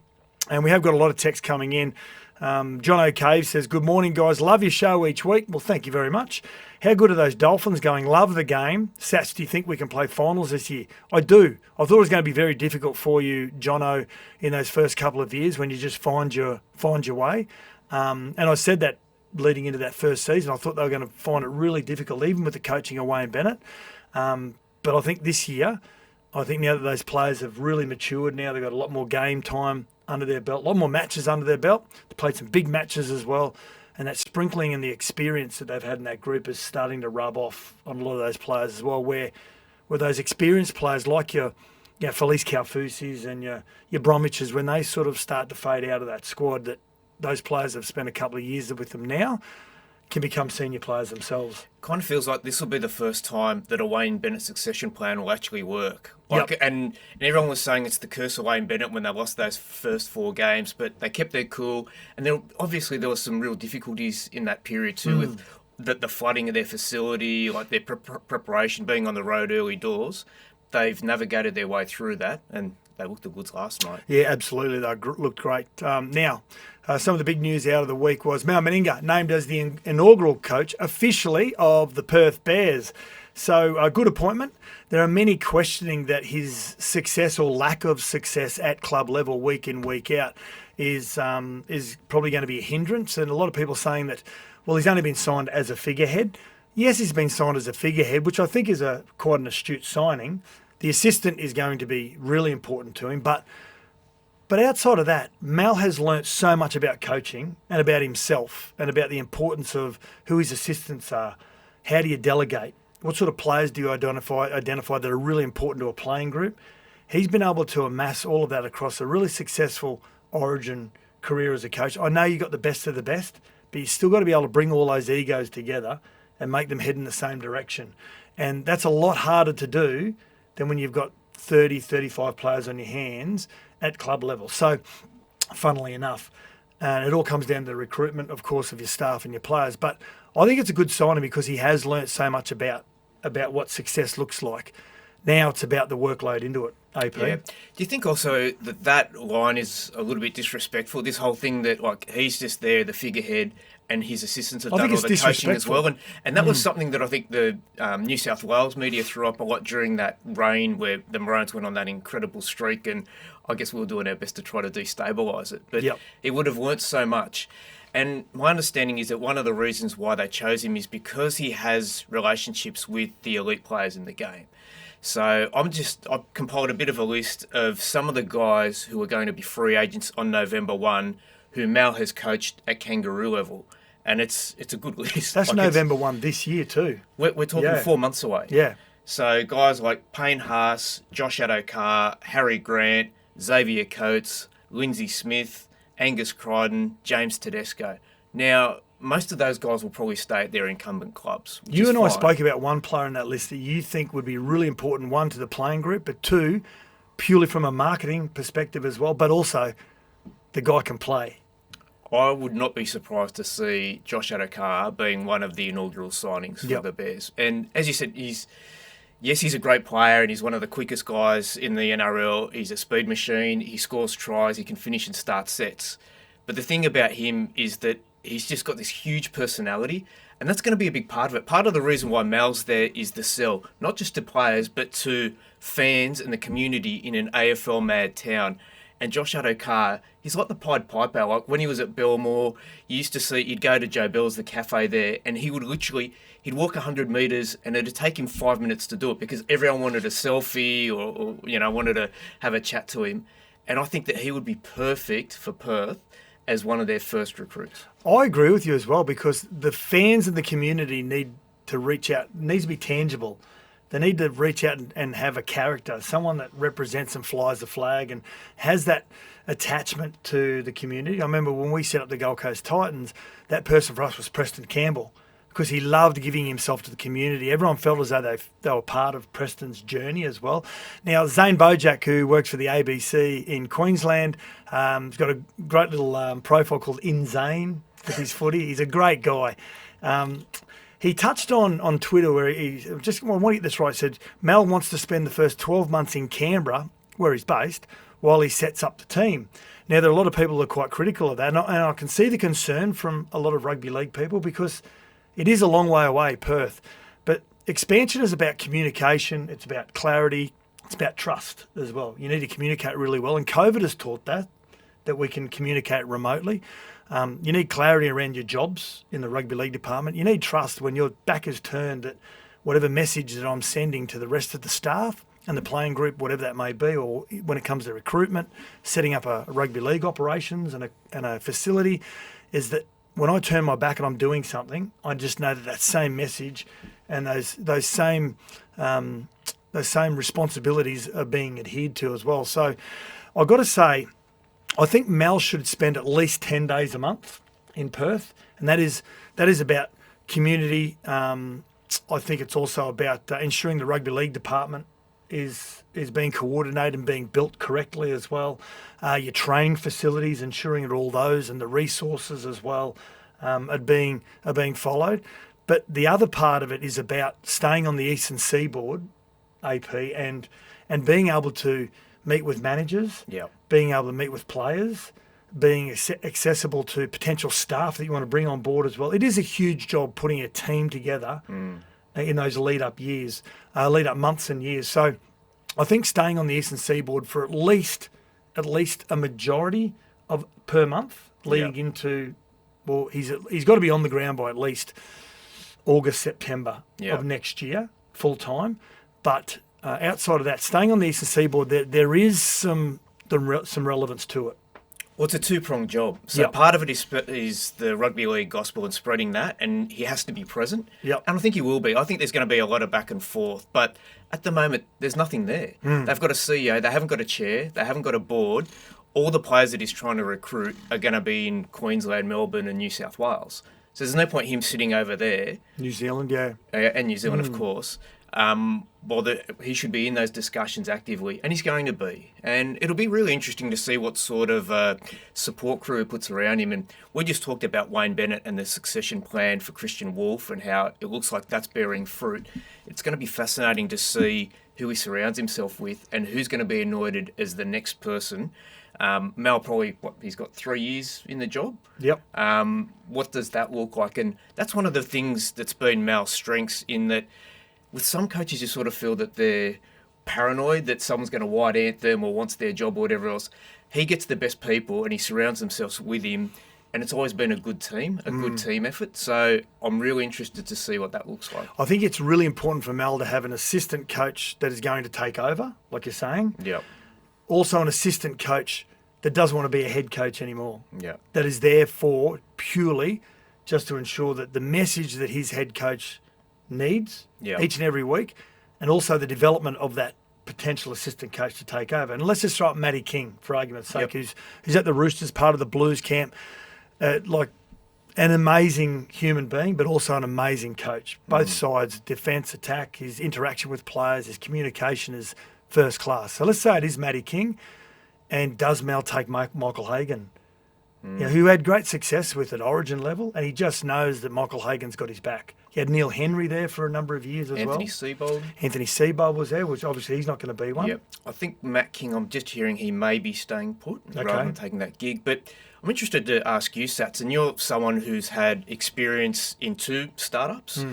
and we have got a lot of text coming in. John O'Cave says, good morning, guys. Love your show each week. Well, thank you very much. How good are those Dolphins going? Love the game. Sats, do you think we can play finals this year? I do. I thought it was going to be very difficult for you, Jono, in those first couple of years when you just find your way. And I said that leading into that first season. I thought they were going to find it really difficult, even with the coaching of Wayne Bennett. But I think this year, now that those players have really matured now, they've got a lot more game time under their belt, a lot more matches under their belt. They played some big matches as well. And that sprinkling and the experience that they've had in that group is starting to rub off on a lot of those players as well, where those experienced players like your Felice Kaufusis and your Bromwiches, when they sort of start to fade out of that squad, that those players have spent a couple of years with them now, can become senior players themselves. Kind of feels like this will be the first time that a Wayne Bennett succession plan will actually work. And everyone was saying it's the curse of Wayne Bennett when they lost those first 4 games, but they kept their cool. And there was some real difficulties in that period too, with the flooding of their facility, like their preparation, being on the road early doors. They've navigated their way through that, and they looked the goods last night. Yeah, absolutely. They looked great. Now, some of the big news out of the week was Mal Meninga named as the inaugural coach officially of the Perth Bears. So a good appointment. There are many questioning that his success or lack of success at club level week in, week out is probably going to be a hindrance. And a lot of people saying that, well, he's only been signed as a figurehead. Yes, he's been signed as a figurehead, which I think is quite an astute signing. The assistant is going to be really important to him. But outside of that, Mal has learnt so much about coaching and about himself and about the importance of who his assistants are. How do you delegate? What sort of players do you identify that are really important to a playing group? He's been able to amass all of that across a really successful Origin career as a coach. I know you got the best of the best, but you still got to be able to bring all those egos together and make them head in the same direction. And that's a lot harder to do than when you've got 30, 35 players on your hands at club level. So, funnily enough, and it all comes down to the recruitment, of course, of your staff and your players. But I think it's a good signing because he has learnt so much about what success looks like. Now it's about the workload into it, AP. Yeah. Do you think also that line is a little bit disrespectful? This whole thing that, like, he's just there, the figurehead, and his assistants have done all the coaching as well. And that was something that I think the New South Wales media threw up a lot during that reign where the Maroons went on that incredible streak, and I guess we were doing our best to try to destabilise it. But he would have learnt so much. And my understanding is that one of the reasons why they chose him is because he has relationships with the elite players in the game. So I've compiled a bit of a list of some of the guys who are going to be free agents on November 1 who Mal has coached at kangaroo level. And it's a good list. That's like November 1 this year too. We're talking 4 months away. Yeah. So guys like Payne Haas, Josh Adokar, Harry Grant, Xavier Coates, Lindsay Smith, Angus Crichton, James Tedesco. Now, most of those guys will probably stay at their incumbent clubs. You and I spoke about one player in that list that you think would be really important, one, to the playing group, but two, purely from a marketing perspective as well, but also the guy can play. I would not be surprised to see Josh Adokar being one of the inaugural signings for the Bears. And as you said, he's a great player and he's one of the quickest guys in the NRL. He's a speed machine. He scores tries. He can finish and start sets. But the thing about him is that he's just got this huge personality, and that's going to be a big part of it. Part of the reason why Mal's there is the sell, not just to players, but to fans and the community in an AFL mad town. And Josh Adokar, he's like the Pied Piper. Like when he was at Belmore, you used to see, he'd go to Joe Bell's, the cafe there, and he'd walk 100 metres and it'd take him 5 minutes to do it because everyone wanted a selfie or wanted to have a chat to him. And I think that he would be perfect for Perth as one of their first recruits. I agree with you as well because the fans and the community need to reach out, needs to be tangible. They need to reach out and have a character, someone that represents and flies the flag and has that attachment to the community. I remember when we set up the Gold Coast Titans, that person for us was Preston Campbell because he loved giving himself to the community. Everyone felt as though they were part of Preston's journey as well. Now, Zane Bojack, who works for the ABC in Queensland, has got a great little profile called In Zane with his footy. He's a great guy. He touched on Twitter where I want to get this right, said Mal wants to spend the first 12 months in Canberra, where he's based, while he sets up the team. Now, there are a lot of people that are quite critical of that, and I can see the concern from a lot of rugby league people because it is a long way away, Perth. But expansion is about communication, it's about clarity, it's about trust as well. You need to communicate really well, and COVID has taught that we can communicate remotely. You need clarity around your jobs in the rugby league department. You need trust when your back is turned that whatever message that I'm sending to the rest of the staff and the playing group, whatever that may be, or when it comes to recruitment, setting up a rugby league operations and a facility, is that when I turn my back and I'm doing something, I just know that same message and those same responsibilities are being adhered to as well. So I've got to say, I think Mal should spend at least 10 days a month in Perth, and that is about community. I think it's also about ensuring the rugby league department is being coordinated and being built correctly as well. Your training facilities, ensuring that all those and the resources as well are being followed. But the other part of it is about staying on the eastern seaboard, AP, and being able to meet with managers, being able to meet with players, being accessible to potential staff that you want to bring on board as well. It is a huge job putting a team together in those lead-up months and years. So I think staying on the eastern seaboard for at least a majority of per month leading into, well, he's got to be on the ground by at least August, September of next year, full time. But outside of that, staying on the eastern seaboard, there is some relevance to it. Well, it's a two-pronged job. So part of it is the rugby league gospel and spreading that, and he has to be present. And I think he will be. I think there's going to be a lot of back and forth, but at the moment, there's nothing there. They've got a CEO, they haven't got a chair, they haven't got a board. All the players that he's trying to recruit are going to be in Queensland, Melbourne and New South Wales. So there's no point him sitting over there. New Zealand, and New Zealand, of course. He should be in those discussions actively, and he's going to be. And it'll be really interesting to see what sort of support crew he puts around him. And we just talked about Wayne Bennett and the succession plan for Christian Wolfe and how it looks like that's bearing fruit. It's going to be fascinating to see who he surrounds himself with and who's going to be anointed as the next person. Mal probably, he's got 3 years in the job. What does that look like? And that's one of the things that's been Mal's strengths, in that with some coaches you sort of feel that they're paranoid that someone's going to white ant them or wants their job or whatever else. He gets the best people and he surrounds himself with him, and it's always been a good team, good team effort. So I'm really interested to see what that looks like. I think it's really important for Mal to have an assistant coach that is going to take over, like you're saying. Also an assistant coach that doesn't want to be a head coach anymore. That is there for purely just to ensure that the message that his head coach needs each and every week, and also the development of that potential assistant coach to take over. And let's just throw up Matty King, for argument's sake, who's at the Roosters, part of the Blues camp, like an amazing human being, but also an amazing coach. Both sides, defence, attack, his interaction with players, his communication is first class. So let's say it is Matty King, and does Mal take Michael Hagan, who had great success with at Origin level, and he just knows that Michael Hagan's got his back. He had Neil Henry there for a number of years as Anthony well. Anthony Seibold was there, which obviously he's not going to be one. I think Matt King, I'm just hearing he may be staying put rather than taking that gig. But I'm interested to ask you, Sats, and you're someone who's had experience in 2 startups.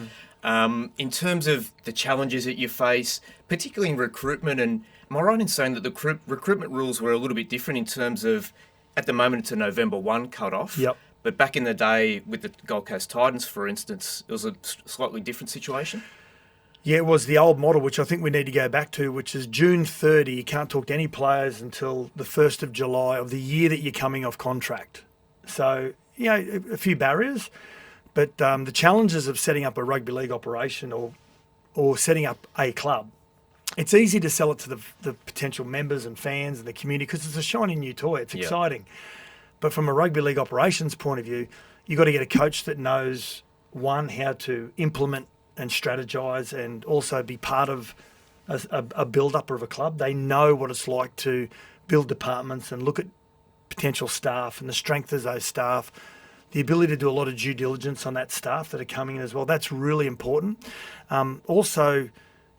In terms of the challenges that you face, particularly in recruitment, and am I right in saying that the recruitment rules were a little bit different in terms of, at the moment it's a November 1 cut-off, but back in the day with the Gold Coast Titans, for instance, it was a slightly different situation? Yeah, it was the old model, which I think we need to go back to, which is June 30. You can't talk to any players until the 1st of July of the year that you're coming off contract. So, a few barriers. But the challenges of setting up a rugby league operation or setting up a club, it's easy to sell it to the potential members and fans and the community because it's a shiny new toy. It's exciting. But from a rugby league operations point of view, you've got to get a coach that knows, one, how to implement and strategize and also be part of a build-up of a club. They know what it's like to build departments and look at potential staff and the strength of those staff, the ability to do a lot of due diligence on that staff that are coming in as well. That's really important. Also,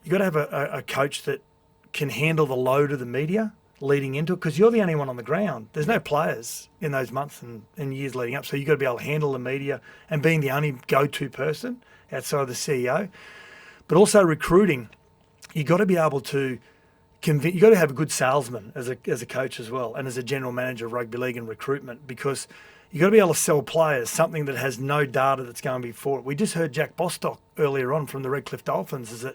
you've got to have a coach that can handle the load of the media leading into it because you're the only one on the ground. There's no players in those months and years leading up. So you've got to be able to handle the media and being the only go-to person outside of the CEO. But also recruiting, you've got to be able to convince, you've got to have a good salesman as a coach as well and as a general manager of rugby league and recruitment because you've got to be able to sell players something that has no data that's going to be for it. We just heard Jack Bostock earlier on from the Redcliffe Dolphins is that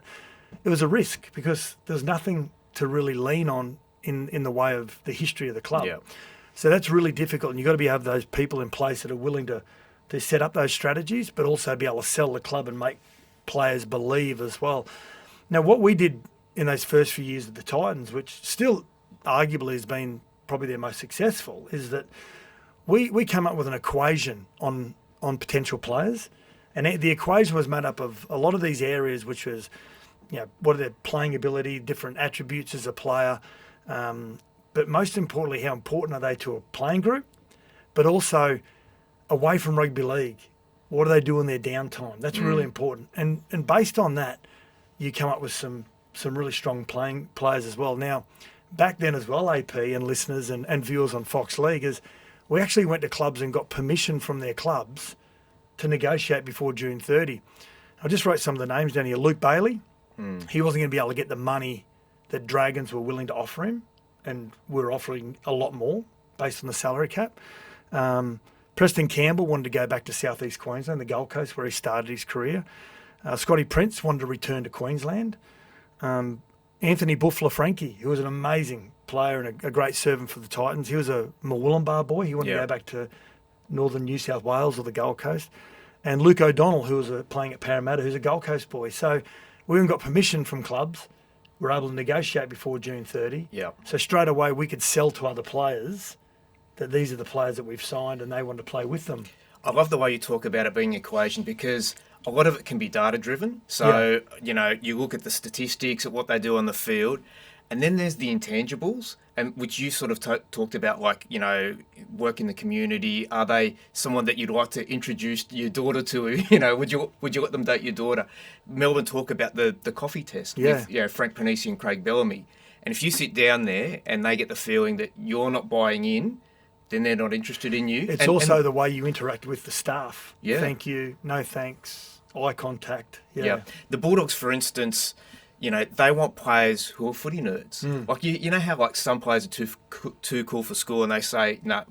it was a risk because there's nothing to really lean on in the way of the history of the club. Yeah. So that's really difficult, and you've got to have those people in place that are willing to set up those strategies, but also be able to sell the club and make players believe as well. Now, what we did in those first few years of the Titans, which still arguably has been probably their most successful, is that we came up with an equation on potential players, and the equation was made up of a lot of these areas, which was, what are their playing ability, different attributes as a player, but most importantly, how important are they to a playing group, but also away from rugby league, what do they do in their downtime? That's really important. And based on that, you come up with some really strong playing players as well. Now, back then as well, AP and listeners and viewers on Fox League, is we actually went to clubs and got permission from their clubs to negotiate before June 30. I just wrote some of the names down here. Luke Bailey, he wasn't going to be able to get the money that Dragons were willing to offer him, and we're offering a lot more based on the salary cap. Preston Campbell wanted to go back to southeast Queensland, the Gold Coast, where he started his career. Scotty Prince wanted to return to Queensland. Anthony Buffler-Frankie, who was an amazing player and a great servant for the Titans. He was a Murwillumbah boy. He wanted to go back to northern New South Wales or the Gold Coast. And Luke O'Donnell, who was playing at Parramatta, who's a Gold Coast boy. So we even got permission from clubs. We were able to negotiate before June 30. Yeah. So straight away we could sell to other players that these are the players that we've signed and they want to play with them. I love the way you talk about it being an equation because a lot of it can be data driven. So, you look at the statistics, at what they do on the field, and then there's the intangibles, and which you sort of talked about, like, work in the community. Are they someone that you'd like to introduce your daughter to? Would you let them date your daughter? Melbourne talk about the coffee test with Frank Panisi and Craig Bellamy. And if you sit down there and they get the feeling that you're not buying in, then they're not interested in you. It's also the way you interact with the staff. Yeah. Thank you, no thanks, eye contact. Yeah. The Bulldogs, for instance, they want players who are footy nerds. Like, you know how, like, some players are too cool for school and they say, no,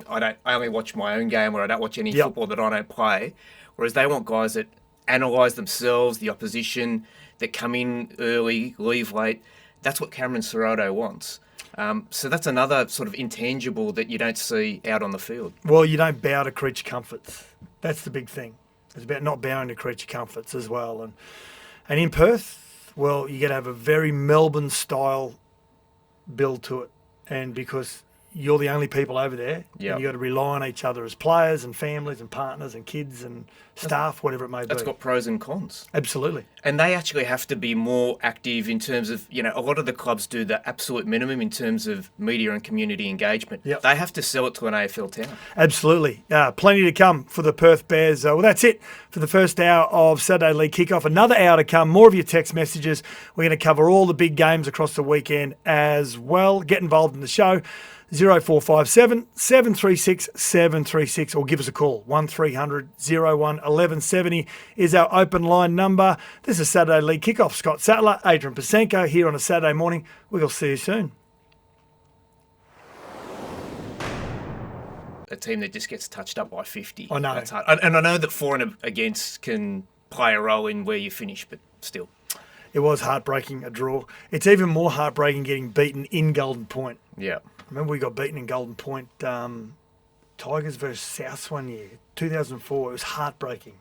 I only watch my own game, or I don't watch any football that I don't play. Whereas they want guys that analyse themselves, the opposition, that come in early, leave late. That's what Cameron Serrato wants. So that's another sort of intangible that you don't see out on the field. Well, you don't bow to creature comforts. That's the big thing. It's about not bowing to creature comforts as well. And in Perth, well, you got to have a very Melbourne-style build to it. And because you're the only people over there, and you got to rely on each other as players and families and partners and kids and staff, whatever it may be. That's got pros and cons. Absolutely. And they actually have to be more active in terms of, a lot of the clubs do the absolute minimum in terms of media and community engagement. Yep. They have to sell it to an AFL town. Absolutely. Plenty to come for the Perth Bears. Well, that's it for the first hour of Saturday League Kickoff. Another hour to come. More of your text messages. We're going to cover all the big games across the weekend as well. Get involved in the show. 0457 736 736 or give us a call. 1300 01 1170 is our open line number. This is Saturday League Kickoff. Scott Sattler, Adrian Proszenko here on a Saturday morning. We'll see you soon. A team that just gets touched up by 50. I know. That's hard. And I know that for and against can play a role in where you finish, but still. It was heartbreaking, a draw. It's even more heartbreaking getting beaten in Golden Point. Yeah. Remember we got beaten in Golden Point, Tigers versus Souths one year, 2004. It was heartbreaking.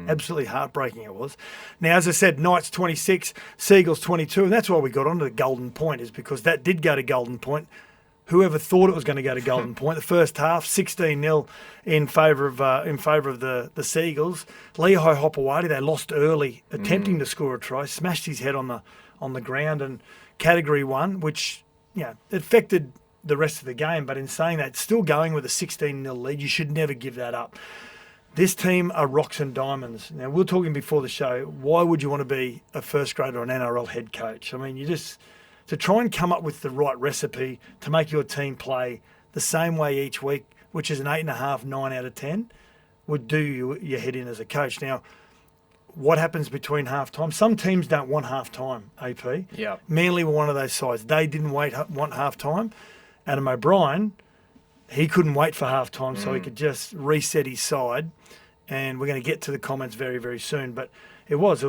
Absolutely heartbreaking it was. Now, as I said, Knights 26, Seagulls 22, and that's why we got onto the Golden Point, is because that did go to Golden Point. Whoever thought it was going to go to Golden Point? The first half, 16-0 in favour of the Seagulls. Lehigh Hopewadi, they lost early, attempting to score a try, smashed his head on the ground, and Category 1, which it affected the rest of the game. But in saying that, still going with a 16-0 lead, you should never give that up. This team are rocks and diamonds. Now, we were talking before the show, why would you want to be a first grader or an NRL head coach? I mean, to try and come up with the right recipe to make your team play the same way each week, which is an 8.5, 9 out of 10, would do your head in as a coach. Now, what happens between half-time? Some teams don't want half-time, AP. Yeah. Manly were one of those sides. They didn't want half-time. Adam O'Brien, he couldn't wait for half-time, so he could just reset his side. And we're going to get to the comments very, very soon. But it was,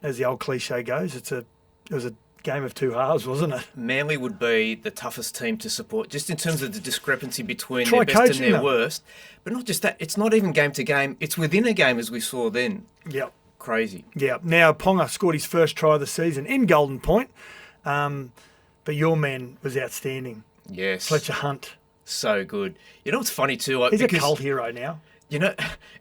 as the old cliche goes, it was a game of two halves, wasn't it? Manly would be the toughest team to support, just in terms of the discrepancy between Try their best and their them. worst. But not just that, it's not even game to game. It's within a game, as we saw then. Yep. Crazy. Yeah. Now, Ponga scored his first try of the season in Golden Point. But your man was outstanding. Yes. Fletcher Hunt. So good. You know what's funny too? He's a cult hero now. You know,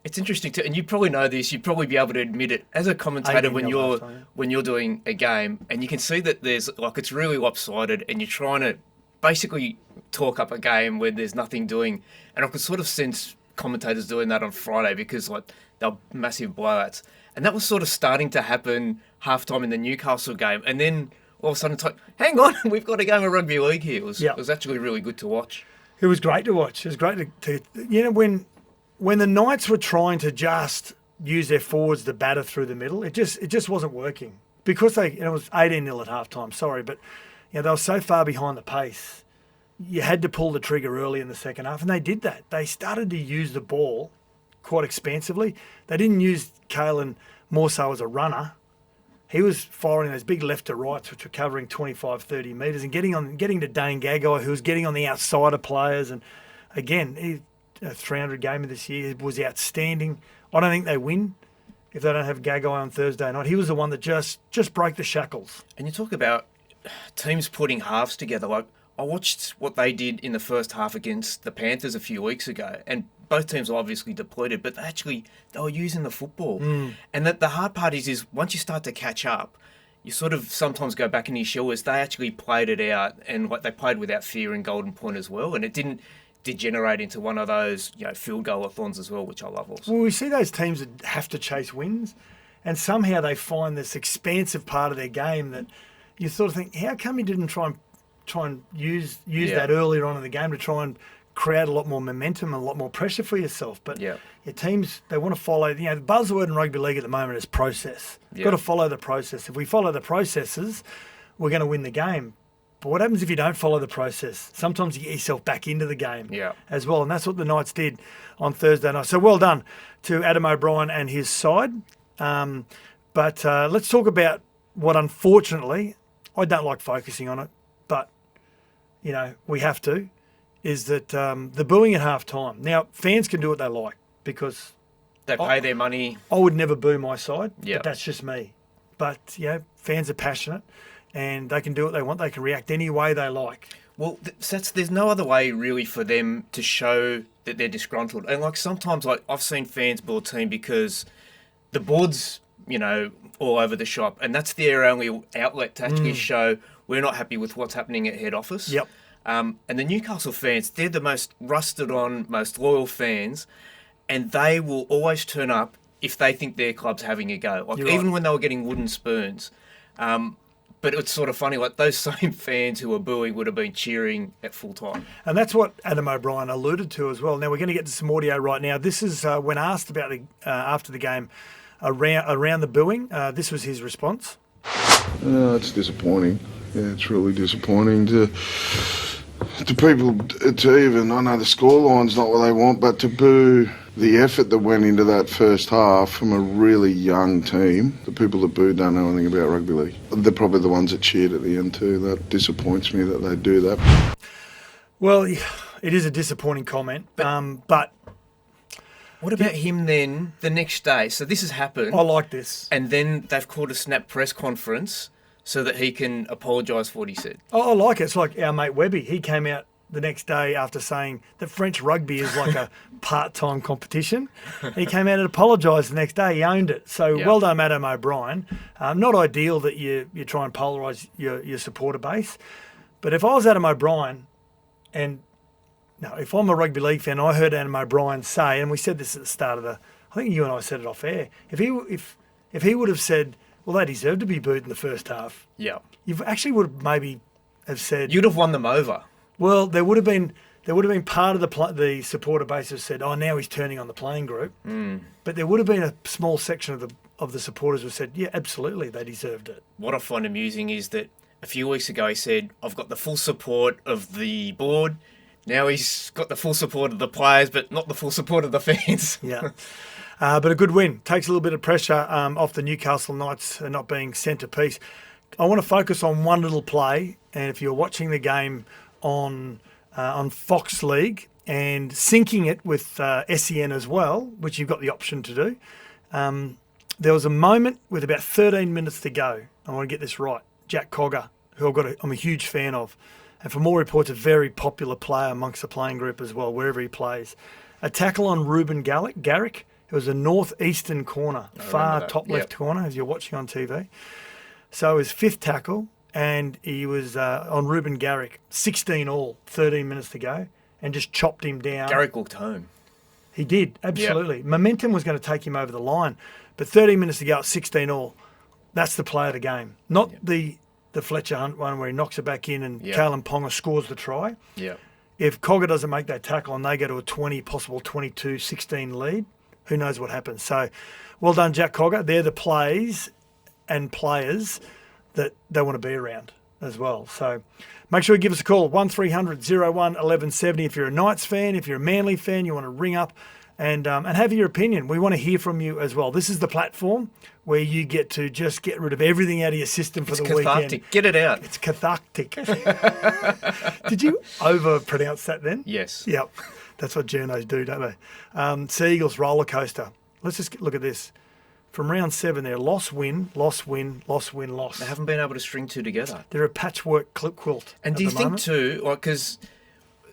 it's interesting too, and you probably know this. You'd probably be able to admit it as a commentator when you're doing a game, and you can see that there's it's really lopsided, and you're trying to basically talk up a game where there's nothing doing. And I could sort of sense commentators doing that on Friday because they're massive blowouts, and that was sort of starting to happen halftime in the Newcastle game, and then all of a sudden it's like, hang on, we've got a game of rugby league here. It was actually really good to watch. It was great to watch. It was great to when the Knights were trying to just use their forwards to batter through the middle, it just wasn't working because it was 18-0 at halftime. Sorry, but they were so far behind the pace. You had to pull the trigger early in the second half, and they did that. They started to use the ball quite expansively. They didn't use Kalen more so as a runner. He was firing those big left to rights, which were covering 25, 30 metres, and getting to Dane Gagai, who was getting on the outside of players. And again, a 300 game of this year was outstanding. I don't think they win if they don't have Gagai on Thursday night. He was the one that just broke the shackles. And you talk about teams putting halves together. I watched what they did in the first half against the Panthers a few weeks ago, and both teams are obviously depleted, but they were using the football. And that the hard part is once you start to catch up, you sort of sometimes go back in your shell as they actually played it out, and they played without fear in Golden Point as well, and it didn't degenerate into one of those field goal-a-thons as well, which I love also. Well, we see those teams that have to chase wins, and somehow they find this expansive part of their game that you sort of think, how come you didn't try and use that earlier on in the game to try and create a lot more momentum and a lot more pressure for yourself? But your teams, they want to follow, the buzzword in rugby league at the moment is process. You've got to follow the process. If we follow the processes, we're going to win the game. But what happens if you don't follow the process? Sometimes you get yourself back into the game as well. And that's what the Knights did on Thursday night. So well done to Adam O'Brien and his side. But let's talk about what, unfortunately, I don't like focusing on it, but, we have to, is that the booing at halftime. Now, fans can do what they like because they pay their money. I would never boo my side, but that's just me. But, fans are passionate. And they can do what they want. They can react any way they like. Well, there's no other way really for them to show that they're disgruntled. And sometimes I've seen fans boo a team because the board's all over the shop, and that's their only outlet to actually show we're not happy with what's happening at head office. Yep. And the Newcastle fans, they're the most rusted on, most loyal fans, and they will always turn up if they think their club's having a go. Even when they were getting wooden spoons. But it's sort of funny, those same fans who were booing would have been cheering at full time. And that's what Adam O'Brien alluded to as well. Now, we're going to get to some audio right now. This is when asked about after the game around the booing. This was his response. It's disappointing. Yeah, it's really disappointing to people to even, I know the scoreline's not what they want, but to boo the effort that went into that first half from a really young team. The people that booed don't know anything about rugby league. They're probably the ones that cheered at the end too. That disappoints me that they do that. Well, it is a disappointing comment, but... What about him then the next day? So this has happened. I like this. And then they've called a snap press conference so that he can apologise for what he said. I like it. It's like our mate Webby. He came out the next day after saying that French rugby is like a part-time competition. He came out and apologised the next day. He owned it. So well done, Adam O'Brien. Not ideal that you try and polarise your supporter base. But if I was Adam O'Brien if I'm a rugby league fan, I heard Adam O'Brien say, and we said this at the start of I think you and I said it off air, if he would have said, Well, they deserve to be booed in the first half. Yeah. You actually would have maybe have said... You'd have won them over. Well, there would have been part of the supporter base that said, "Oh, now he's turning on the playing group." But there would have been a small section of the supporters who said, "Yeah, absolutely, they deserved it." What I find amusing is that a few weeks ago he said, "I've got the full support of the board." Now he's got the full support of the players, but not the full support of the fans. Yeah. But a good win. Takes a little bit of pressure off the Newcastle Knights not being centrepiece. I want to focus on one little play, and if you're watching the game on Fox League and syncing it with SEN as well, which you've got the option to do, there was a moment with about 13 minutes to go. I want to get this right. Jack Cogger, who I'm a huge fan of, and from all reports, a very popular player amongst the playing group as well, wherever he plays. A tackle on Ruben Garrick. It was a northeastern corner, far top left corner, as you're watching on TV. So his fifth tackle, and he was on Ruben Garrick, 16 all, 13 minutes to go, and just chopped him down. Garrick looked home. He did, absolutely. Yep. Momentum was going to take him over the line, but 13 minutes to go at 16 all, that's the play of the game. Not the Fletcher Hunt one where he knocks it back in and Kalen Ponga scores the try. Yeah. If Cogger doesn't make that tackle and they go to a 20, possible 22-16 lead, who knows what happens. So well done, Jack Cogger. They're the plays and players that they want to be around as well. So make sure you give us a call, 1300 01 1170 if you're a Knights fan, if you're a Manly fan, you want to ring up and have your opinion. We want to hear from you as well. This is the platform where you get to just get rid of everything out of your system for the cathartic. weekend. Get it out. It's cathartic. Did you over-pronounce that then? Yes. Yep. That's what journos do, don't they? Sea Eagles roller coaster. Let's just look at this. From round 7 there, loss, win, loss, win, loss, win, loss. They haven't been able to string two together. They're a patchwork quilt. And do you think too, because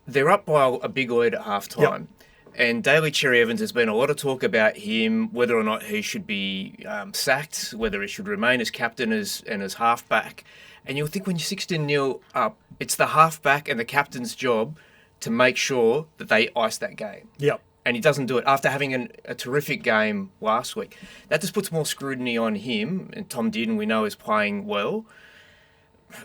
they're up by a big lead at halftime, and Daly Cherry Evans, has been a lot of talk about him, whether or not he should be sacked, whether he should remain as captain and as halfback. And you'll think when you're 16-0 up, it's the halfback and the captain's job to make sure that they ice that game. Yep. And he doesn't do it after having a terrific game last week. That just puts more scrutiny on him. And Tom Dearden, we know, is playing well.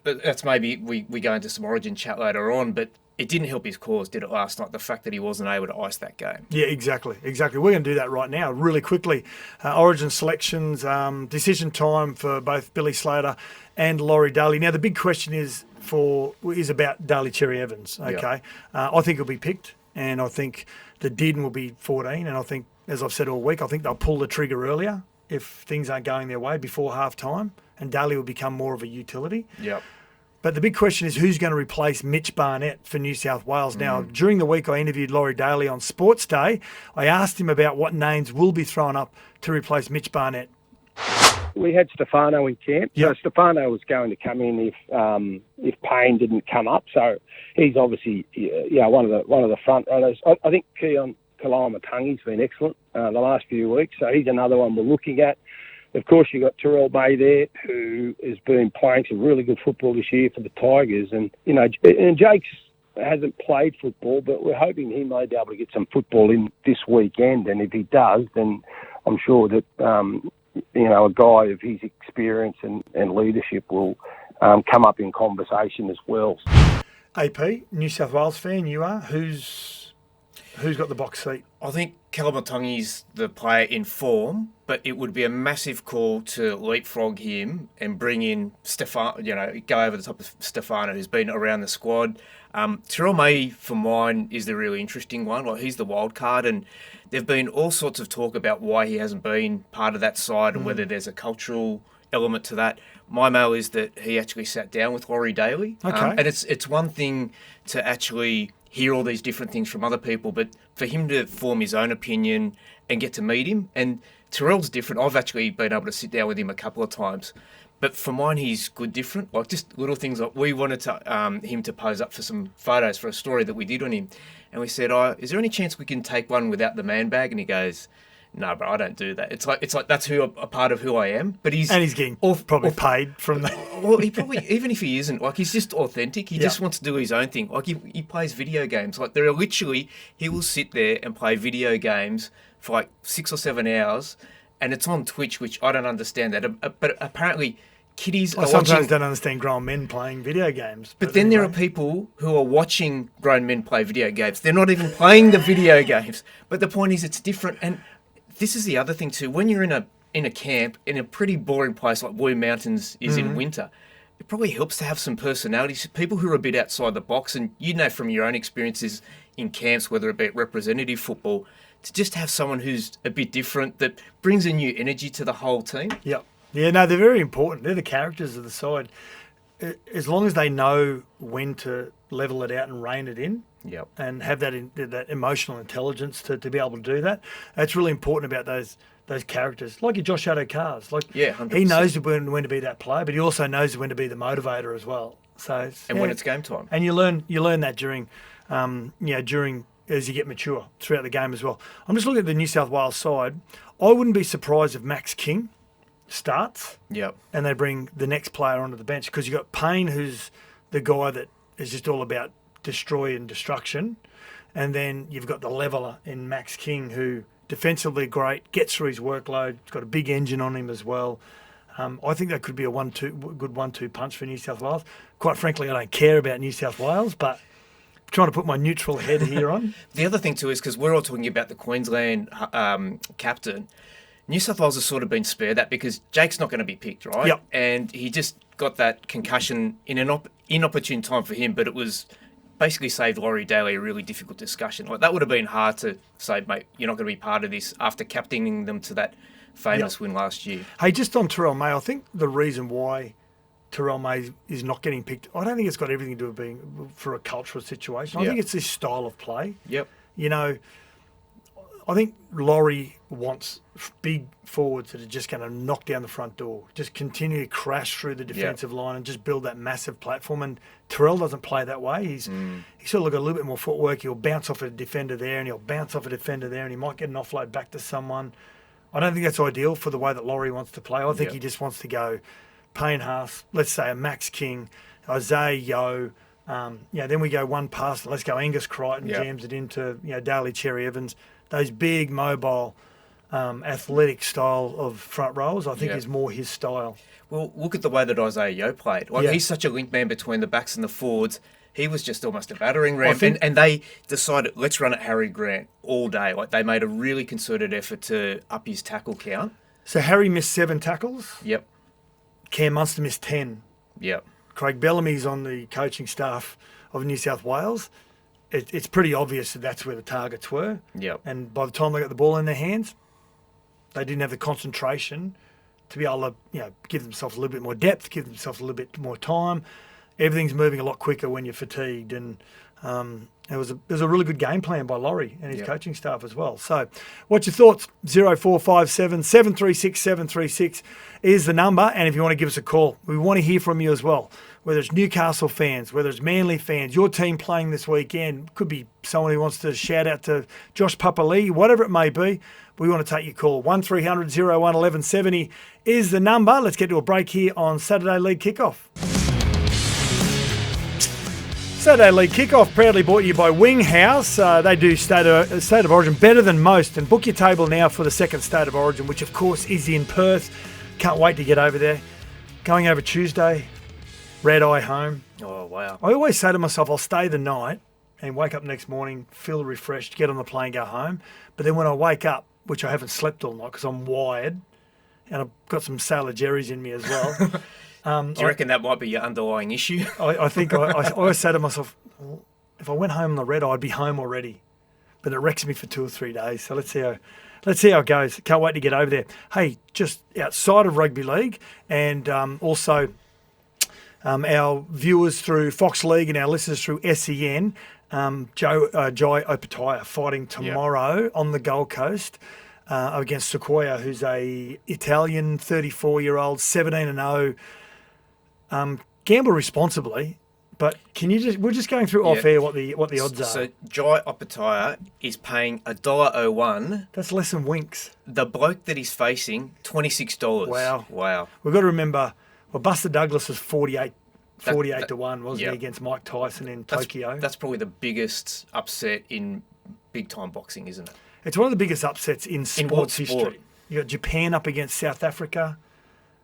That's maybe we go into some Origin chat later on, but it didn't help his cause, did it, last night, the fact that he wasn't able to ice that game? Yeah, exactly. We're going to do that right now, really quickly. Origin selections, decision time for both Billy Slater and Laurie Daly. Now, the big question is about Daly Cherry Evans, okay? I think he'll be picked, and I think the Dearden will be 14, and I think, as I've said all week, I think they'll pull the trigger earlier if things aren't going their way before half-time, and Daly will become more of a utility. Yep. But the big question is who's going to replace Mitch Barnett for New South Wales. Now, during the week I interviewed Laurie Daly on Sports Day. I asked him about what names will be thrown up to replace Mitch Barnett. We had Stefano in camp. Yep. So Stefano was going to come in if Payne didn't come up. So he's obviously one of the front runners. I think Keon Kalamatangi's been excellent the last few weeks. So he's another one we're looking at. Of course, you've got Terrell Bay there, who has been playing some really good football this year for the Tigers. And Jake's hasn't played football, but we're hoping he may be able to get some football in this weekend. And if he does, then I'm sure that, a guy of his experience and leadership will come up in conversation as well. AP, New South Wales fan, you are. Who's got the box seat? I think Kalamatangi's the player in form, but it would be a massive call to leapfrog him and bring in Stefano, go over the top of Stefano, who's been around the squad. Terrell May, for mine, is the really interesting one. Like, he's the wild card, and there've been all sorts of talk about why he hasn't been part of that side and whether there's a cultural element to that. My mail is that he actually sat down with Laurie Daly. Okay. And it's one thing to actually hear all these different things from other people, but for him to form his own opinion and get to meet him, and Terrell's different. I've actually been able to sit down with him a couple of times, but for mine, he's good different. Like, just little things like we wanted to him to pose up for some photos for a story that we did on him, and we said, is there any chance we can take one without the man bag? And he goes, no, bro, I don't do that. It's like that's a part of who I am. But he's getting probably paid from that. Well, he probably, even if he isn't, like, he's just authentic. He just wants to do his own thing. Like, he plays video games. Like, there are literally, he will sit there and play video games for like 6 or 7 hours, and it's on Twitch, which I don't understand that. But apparently, kiddies I are sometimes watching. don't understand grown men playing video games. But then there are people who are watching grown men play video games. They're not even playing the video games. But the point is, it's different. And this is the other thing too. When you're in a camp in a pretty boring place like Blue Mountains is in winter, it probably helps to have some personalities, people who are a bit outside the box. And you know from your own experiences in camps, whether it be representative football, to just have someone who's a bit different that brings a new energy to the whole team. Yep. Yeah, no, they're very important. They're the characters of the side. As long as they know when to level it out and rein it in, Yep. and have that emotional intelligence to be able to do that, that's really important about those characters. Like your Josh Addo-Cars. Like, Yeah, 100%. he knows when to be that player, but he also knows when to be the motivator as well. So When it's game time. and you learn that during as you get mature throughout the game as well. I'm just looking at the New South Wales side. I wouldn't be surprised if Max King starts Yep. and they bring the next player onto the bench, because you've got Payne, who's the guy that is just all about destroy and destruction, and then you've got the leveler in Max King, who defensively great, gets through his workload, he's got a big engine on him as well. I think that could be a good 1-2 punch for New South Wales. Quite frankly, I don't care about New South Wales, but I'm trying to put my neutral head here on. The other thing too is, because we're all talking about the Queensland captain, New South Wales has sort of been spared that because Jake's not going to be picked, right? Yep. And he just got that concussion in an inopportune time for him, but it was basically saved Laurie Daly a really difficult discussion. Like, that would have been hard to say, mate, you're not going to be part of this after captaining them to that famous win last year. Hey, just on Terrell May, I think the reason why Terrell May is not getting picked, I don't think it's got everything to do with being for a cultural situation. I think it's this style of play. Yep. You know, I think Laurie wants big forwards that are just going to knock down the front door, just continue to crash through the defensive line and just build that massive platform. And Terrell doesn't play that way. He's sort of got a little bit more footwork. He'll bounce off a defender there and he'll bounce off a defender there, and he might get an offload back to someone. I don't think that's ideal for the way that Laurie wants to play. I think he just wants to go Payne Haas, let's say a Max King, Isaiah Yeo. Then we go one past, let's go Angus Crichton, jams it into Daly Cherry Evans. Those big, mobile, athletic style of front rows, I think is more his style. Well, look at the way that Isaiah Yeo played. Like, he's such a link man between the backs and the forwards. He was just almost a battering ram. And they decided, let's run at Harry Grant all day. Like, they made a really concerted effort to up his tackle count. So Harry missed 7 tackles. Yep. Cam Munster missed 10. Yep. Craig Bellamy's on the coaching staff of New South Wales. It's pretty obvious that that's where the targets were. Yep. And by the time they got the ball in their hands, they didn't have the concentration to be able to, give themselves a little bit more depth, give themselves a little bit more time. Everything's moving a lot quicker when you're fatigued, and it was a really good game plan by Laurie and his coaching staff as well. So, what's your thoughts? 0457 736 736 is the number, and if you want to give us a call, we want to hear from you as well. Whether it's Newcastle fans, whether it's Manly fans, your team playing this weekend, could be someone who wants to shout out to Josh Papali'i, whatever it may be. We want to take your call. 1300 01 1170 is the number. Let's get to a break here on Saturday League Kickoff. Saturday League Kickoff proudly brought to you by Wing House. They do State of Origin better than most. And book your table now for the second State of Origin, which of course is in Perth. Can't wait to get over there. Going over Tuesday, red eye home. Oh, wow. I always say to myself, I'll stay the night and wake up next morning, feel refreshed, get on the plane, go home. But then when I wake up, which I haven't slept all night because I'm wired, and I've got some Sailor Jerry's in me as well. Do you reckon that might be your underlying issue? I think I always say to myself, well, if I went home on the red, I'd be home already. But it wrecks me for 2 or 3 days. So let's see how it goes. Can't wait to get over there. Hey, just outside of rugby league, and also our viewers through Fox League and our listeners through SEN, Jai Opataya fighting tomorrow on the Gold Coast against Sequoia, who's a Italian 34-year-old, 17-0. Gamble responsibly, but we're just going through off air what the odds are. So Jai Opataya is paying $1.01. That's less than Winks. The bloke that he's facing, $26. Wow. We've got to remember, Buster Douglas was 48 to 1, wasn't he, against Mike Tyson in Tokyo? That's probably the biggest upset in big time boxing, isn't it? It's one of the biggest upsets in sports history. You got Japan up against South Africa.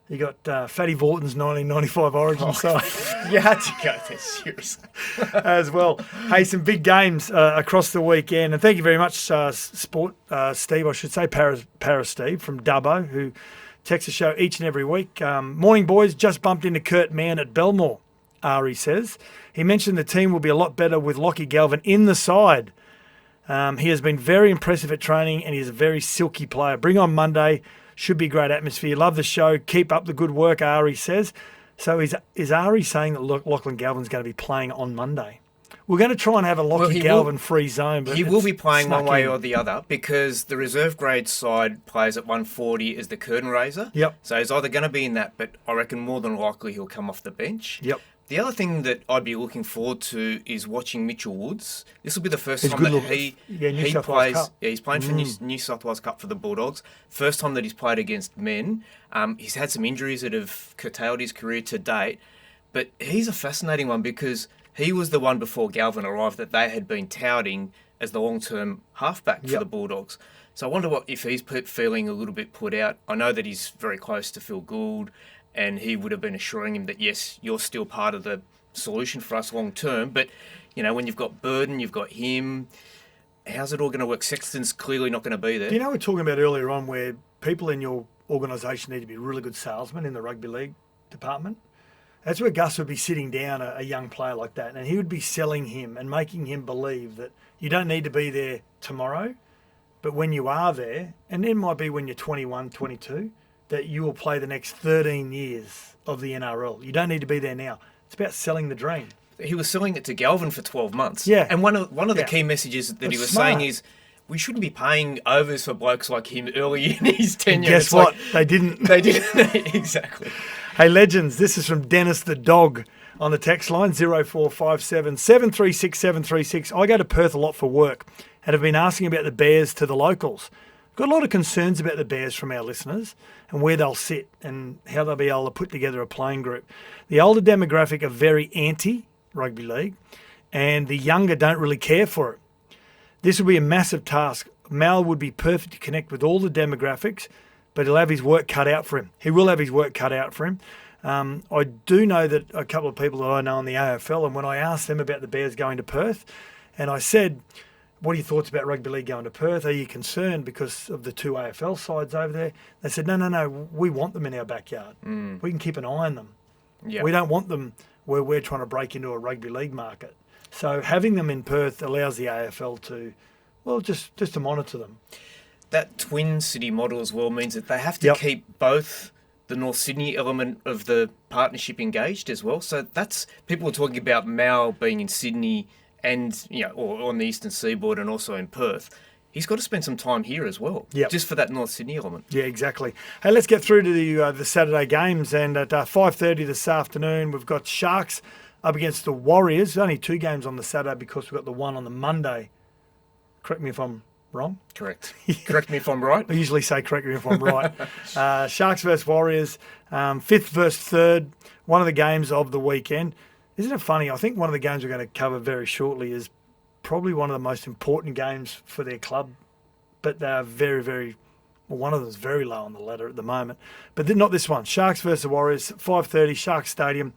You got Fatty Vorton's 1995 Origin side. You had to go there, seriously. As well. Hey, some big games across the weekend. And thank you very much, Steve, I should say, Para Steve from Dubbo, who texts the show each and every week. Morning, boys. Just bumped into Kurt Mann at Belmore, Ari says. He mentioned the team will be a lot better with Lockie Galvin in the side. He has been very impressive at training and he's a very silky player. Bring on Monday. Should be a great atmosphere. Love the show. Keep up the good work, Ari says. So is Ari saying that Lachlan Galvin's going to be playing on Monday? We're going to try and have a Lachlan Galvin free zone. But he will be playing one way or the other because the reserve grade side plays at 140 as the curtain raiser. Yep. So he's either going to be in that, but I reckon more than likely he'll come off the bench. Yep. The other thing that I'd be looking forward to is watching Mitchell Woods. This will be the first time that he plays. Yeah, he's playing for New South Wales Cup for the Bulldogs. First time that he's played against men. He's had some injuries that have curtailed his career to date. But he's a fascinating one because he was the one before Galvin arrived that they had been touting as the long-term halfback for the Bulldogs. So I wonder if he's feeling a little bit put out. I know that he's very close to Phil Gould, and he would have been assuring him that, yes, you're still part of the solution for us long term. But, you know, when you've got Burden, you've got him, how's it all going to work? Sexton's clearly not going to be there. Do you know we were talking about earlier on where people in your organisation need to be really good salesmen in the rugby league department? That's where Gus would be sitting down a young player like that, and he would be selling him and making him believe that you don't need to be there tomorrow, but when you are there, and it might be when you're 21, 22, that you will play the next 13 years of the NRL. You don't need to be there now. It's about selling the dream. He was selling it to Galvin for 12 months. Yeah. And one of the key messages that he was saying is, we shouldn't be paying overs for blokes like him early in his tenure. And guess what? They didn't. They didn't. Exactly. Hey, legends, this is from Dennis the Dog on the text line, 0457 736 736. I go to Perth a lot for work and have been asking about the Bears to the locals. Got a lot of concerns about the Bears from our listeners and where they'll sit and how they'll be able to put together a playing group. The older demographic are very anti-rugby league and the younger don't really care for it. This will be a massive task. Mal would be perfect to connect with all the demographics, but he'll have his work cut out for him. He will have his work cut out for him. I do know that a couple of people that I know in the AFL, and when I asked them about the Bears going to Perth, and I said, what are your thoughts about rugby league going to Perth? Are you concerned because of the two AFL sides over there? They said, no, we want them in our backyard. We can keep an eye on them. Yep. We don't want them where we're trying to break into a rugby league market. So having them in Perth allows the AFL to, well, just to monitor them. That twin city model as well means that they have to keep both the North Sydney element of the partnership engaged as well. So that's, people are talking about Mal being in Sydney and, you know, or on the eastern seaboard and also in Perth. He's got to spend some time here as well, just for that North Sydney element. Yeah, exactly. Hey, let's get through to the Saturday games. And at 5:30 this afternoon, we've got Sharks up against the Warriors. Only two games on the Saturday because we've got the one on the Monday. Correct me if I'm wrong. Correct. Correct me if I'm right. I usually say correct me if I'm right. Sharks versus Warriors, 5th versus 3rd, one of the games of the weekend. Isn't it funny? I think one of the games we're going to cover very shortly is probably one of the most important games for their club, but they're very, very, well, one of them is very low on the ladder at the moment. But not this one. Sharks versus Warriors, 5:30, Sharks Stadium.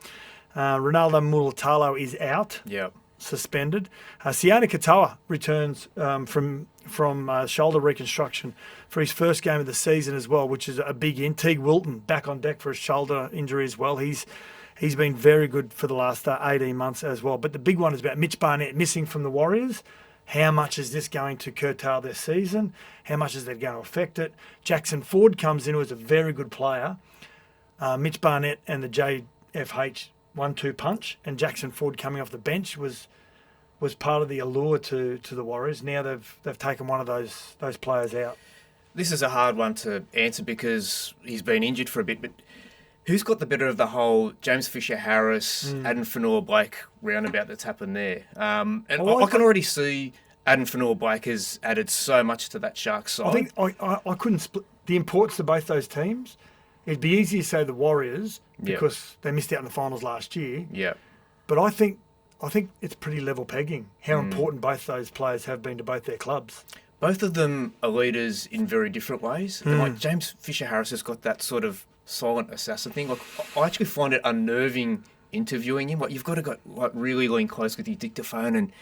Ronaldo Mulatalo is out. Yep. Suspended. Sione Katoa returns from shoulder reconstruction for his first game of the season as well, which is a big in. Teague Wilton back on deck for a shoulder injury as well. He's been very good for the last 18 months as well. But the big one is about Mitch Barnett missing from the Warriors. How much is this going to curtail their season? How much is that going to affect it? Jackson Ford comes in, who is a very good player. Mitch Barnett and the JFH 1-2 punch, and Jackson Ford coming off the bench was part of the allure to the Warriors. Now they've taken one of those players out. This is a hard one to answer because he's been injured for a bit, but who's got the better of the whole James Fisher-Harris, Adam Fanua-Blake roundabout that's happened there? And I can already see Adam Fanua-Blake has added so much to that Sharks side. I think I couldn't split the importance of both those teams. It'd be easy to say the Warriors because they missed out in the finals last year. Yeah. But I think it's pretty level pegging how important both those players have been to both their clubs. Both of them are leaders in very different ways. And like James Fisher-Harris has got that sort of silent assassin thing. Like, I actually find it unnerving interviewing him. Like, you've got to really lean close with your dictaphone, and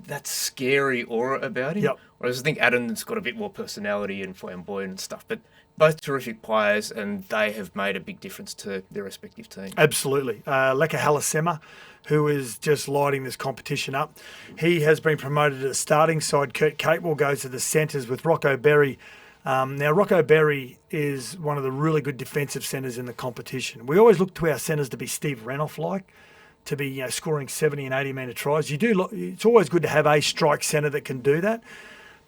that scary aura about him. Yep. Whereas I think Adam's got a bit more personality and flamboyant and stuff. But both terrific players, and they have made a big difference to their respective teams. Absolutely. Leka Halasema, who is just lighting this competition up. He has been promoted to the starting side. Kurt Capewell goes to the centres with Rocco Berry. Now, Rocco Berry is one of the really good defensive centres in the competition. We always look to our centres to be Steve Renouf-like, to be scoring 70 and 80-metre tries. It's always good to have a strike centre that can do that,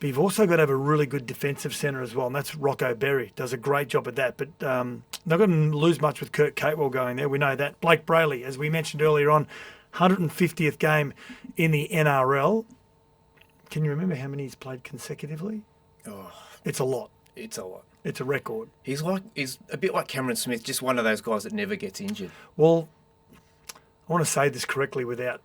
but you've also got to have a really good defensive centre as well, and that's Rocco Berry. Does a great job at that, but not going to lose much with Kurt Capewell going there. We know that. Blake Brayley, as we mentioned earlier on, 150th game in the NRL. Can you remember how many he's played consecutively? Oh, it's a lot. It's a lot. It's a record. He's a bit like Cameron Smith, just one of those guys that never gets injured. Well, I want to say this correctly without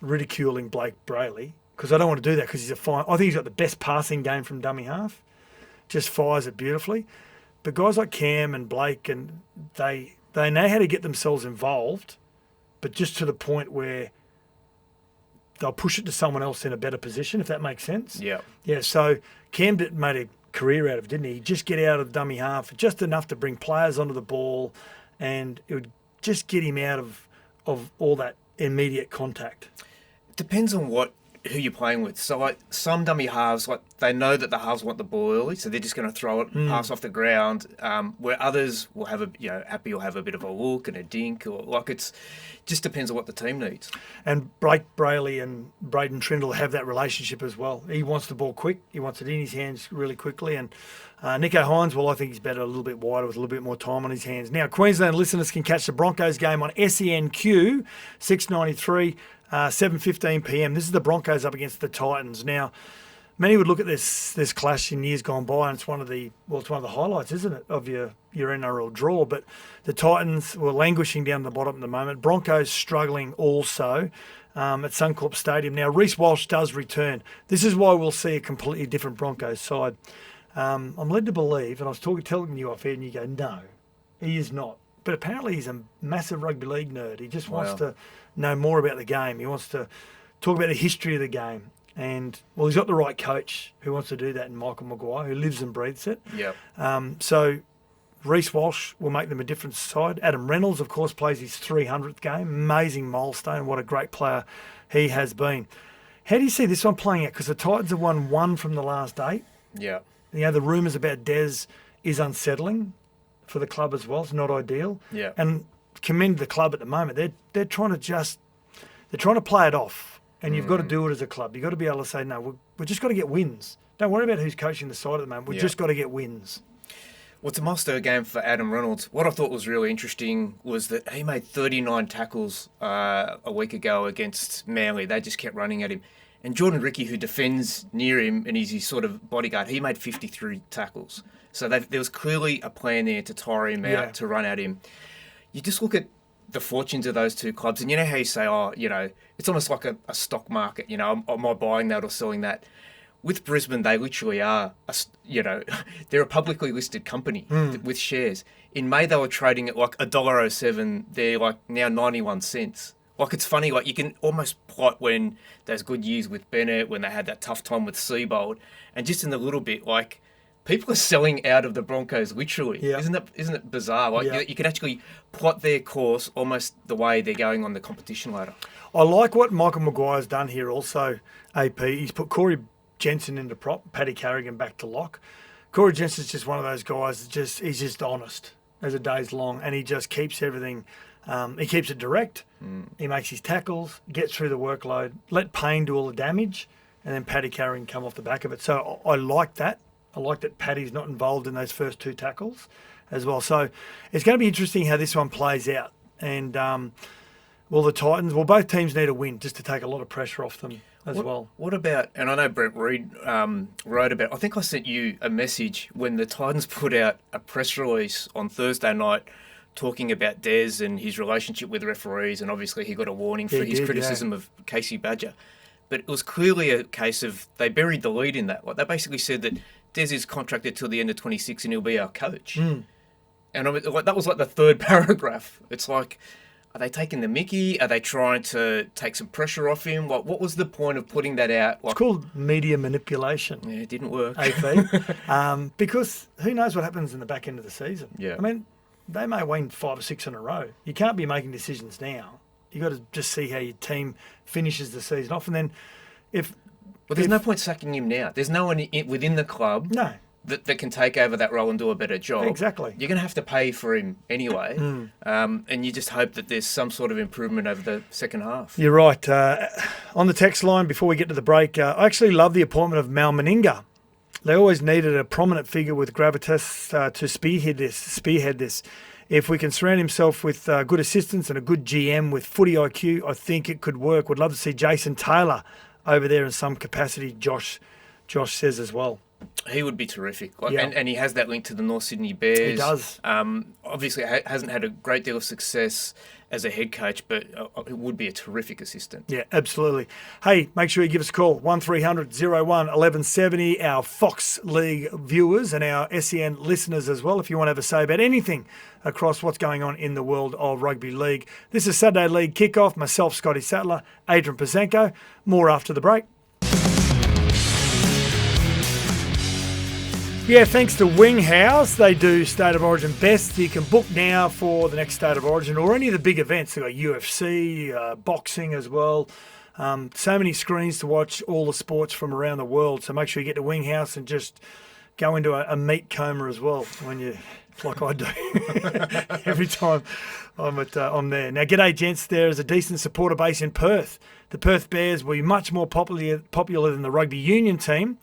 ridiculing Blake Brayley, because I don't want to do that, because I think he's got the best passing game from dummy half. Just fires it beautifully. But guys like Cam and Blake, and they know how to get themselves involved, but just to the point where they'll push it to someone else in a better position, if that makes sense. Yeah. Yeah, so Cam made a career out of it, didn't he? He'd just get out of dummy half, just enough to bring players onto the ball, and it would just get him out of all that immediate contact. It depends on who you're playing with. So, like, some dummy halves, like, they know that the halves want the ball early, so they're just going to throw it, pass off the ground. Where others will have Appy will have a bit of a look and a dink, or like, it's just depends on what the team needs. And Blake Brayley and Braden Trindle have that relationship as well. He wants the ball quick. He wants it in his hands really quickly. And Nicho Hines, well, I think he's better a little bit wider with a little bit more time on his hands. Now, Queensland listeners can catch the Broncos game on SENQ 693. 7:15 p.m. This is the Broncos up against the Titans. Now, many would look at this clash in years gone by, and it's one of the highlights, isn't it, of your NRL draw. But the Titans were languishing down the bottom at the moment. Broncos struggling also at Suncorp Stadium. Now, Reece Walsh does return. This is why we'll see a completely different Broncos side. I'm led to believe, and I was telling you off air, and you go, no, he is not. But apparently he's a massive rugby league nerd. He just wants to know more about the game. He wants to talk about the history of the game. And, well, he's got the right coach who wants to do that in Michael Maguire, who lives and breathes it. Yep. So Reece Walsh will make them a different side. Adam Reynolds, of course, plays his 300th game. Amazing milestone. What a great player he has been. How do you see this one playing out? Because the Titans have won 1 from the last 8. Yeah. The rumours about Des is unsettling for the club as well. It's not ideal. Yeah. And commend the club at the moment. They're trying to play it off, and you've got to do it as a club. You've got to be able to say, no, we've just got to get wins. Don't worry about who's coaching the side at the moment. We've just got to get wins. Well, it's a milestone game for Adam Reynolds. What I thought was really interesting was that he made 39 tackles a week ago against Manly. They just kept running at him. And Jordan Ricky, who defends near him and is his sort of bodyguard, he made 53 tackles. So there was clearly a plan there to tire him out, to run at him. You just look at the fortunes of those two clubs, and you know how you say, it's almost like a stock market. Am I buying that or selling that? With Brisbane, they literally are, they're a publicly listed company with shares. In May, they were trading at like $1.07. They're like now 91 cents. Like, it's funny, like, you can almost plot when those good years with Bennett, when they had that tough time with Seabold, and just in a little bit, like, people are selling out of the Broncos, literally. Yeah. Isn't it bizarre? Like, you can actually plot their course almost the way they're going on the competition ladder. I like what Michael Maguire's done here also, AP. He's put Corey Jensen into prop, Paddy Carrigan back to lock. Corey Jensen's just one of those guys he's just honest as a day's long, and he just keeps everything. He keeps it direct. He makes his tackles, gets through the workload, let Payne do all the damage, and then Paddy Carrigan come off the back of it. So I like that. I like that Paddy's not involved in those first 2 tackles as well. So it's going to be interesting how this one plays out. And, the Titans, both teams need a win just to take a lot of pressure off them as well. What about, and I know Brent Reid wrote about, I think I sent you a message when the Titans put out a press release on Thursday night talking about Des and his relationship with referees, and obviously he got a warning for his criticism of Casey Badger. but it was clearly a case of they buried the lead in that. Like, they basically said that Des is contracted till the end of 26 and he'll be our coach. And I mean, like, that was like the third paragraph. It's like, are they taking the mickey? Are they trying to take some pressure off him? What was the point of putting that out? Like, it's called media manipulation. Yeah, it didn't work. AP. Because who knows what happens in the back end of the season. Yeah. I mean, they may win 5 or 6 in a row. You can't be making decisions now. You've got to just see how your team finishes the season off. And then But there's no point sacking him now. There's no one within the club that can take over that role and do a better job. Exactly. You're going to have to pay for him anyway. And you just hope that there's some sort of improvement over the second half. You're right. On the text line, before we get to the break, I actually love the appointment of Mal Meninga. They always needed a prominent figure with gravitas to spearhead this. If we can surround himself with good assistants and a good GM with footy IQ, I think it could work. Would love to see Jason Taylor over there in some capacity, Josh says as well. He would be terrific. And he has that link to the North Sydney Bears. He does. Obviously, hasn't had a great deal of success as a head coach, but it would be a terrific assistant. Yeah, absolutely. Hey, make sure you give us a call, 1300 01 1170, our Fox League viewers and our SEN listeners as well, if you want to have a say about anything across what's going on in the world of rugby league. This is Saturday League Kickoff. Myself, Scotty Sattler, Adrian Proszenko. More after the break. Yeah, thanks to Wing House. They do State of Origin best. You can book now for the next State of Origin or any of the big events. They've got UFC, boxing as well. So many screens to watch all the sports from around the world. So make sure you get to Wing House and just go into a meat coma as well when you, like I do, every time I'm there. Now, g'day, gents. There is a decent supporter base in Perth. The Perth Bears will be much more popular than the rugby union team.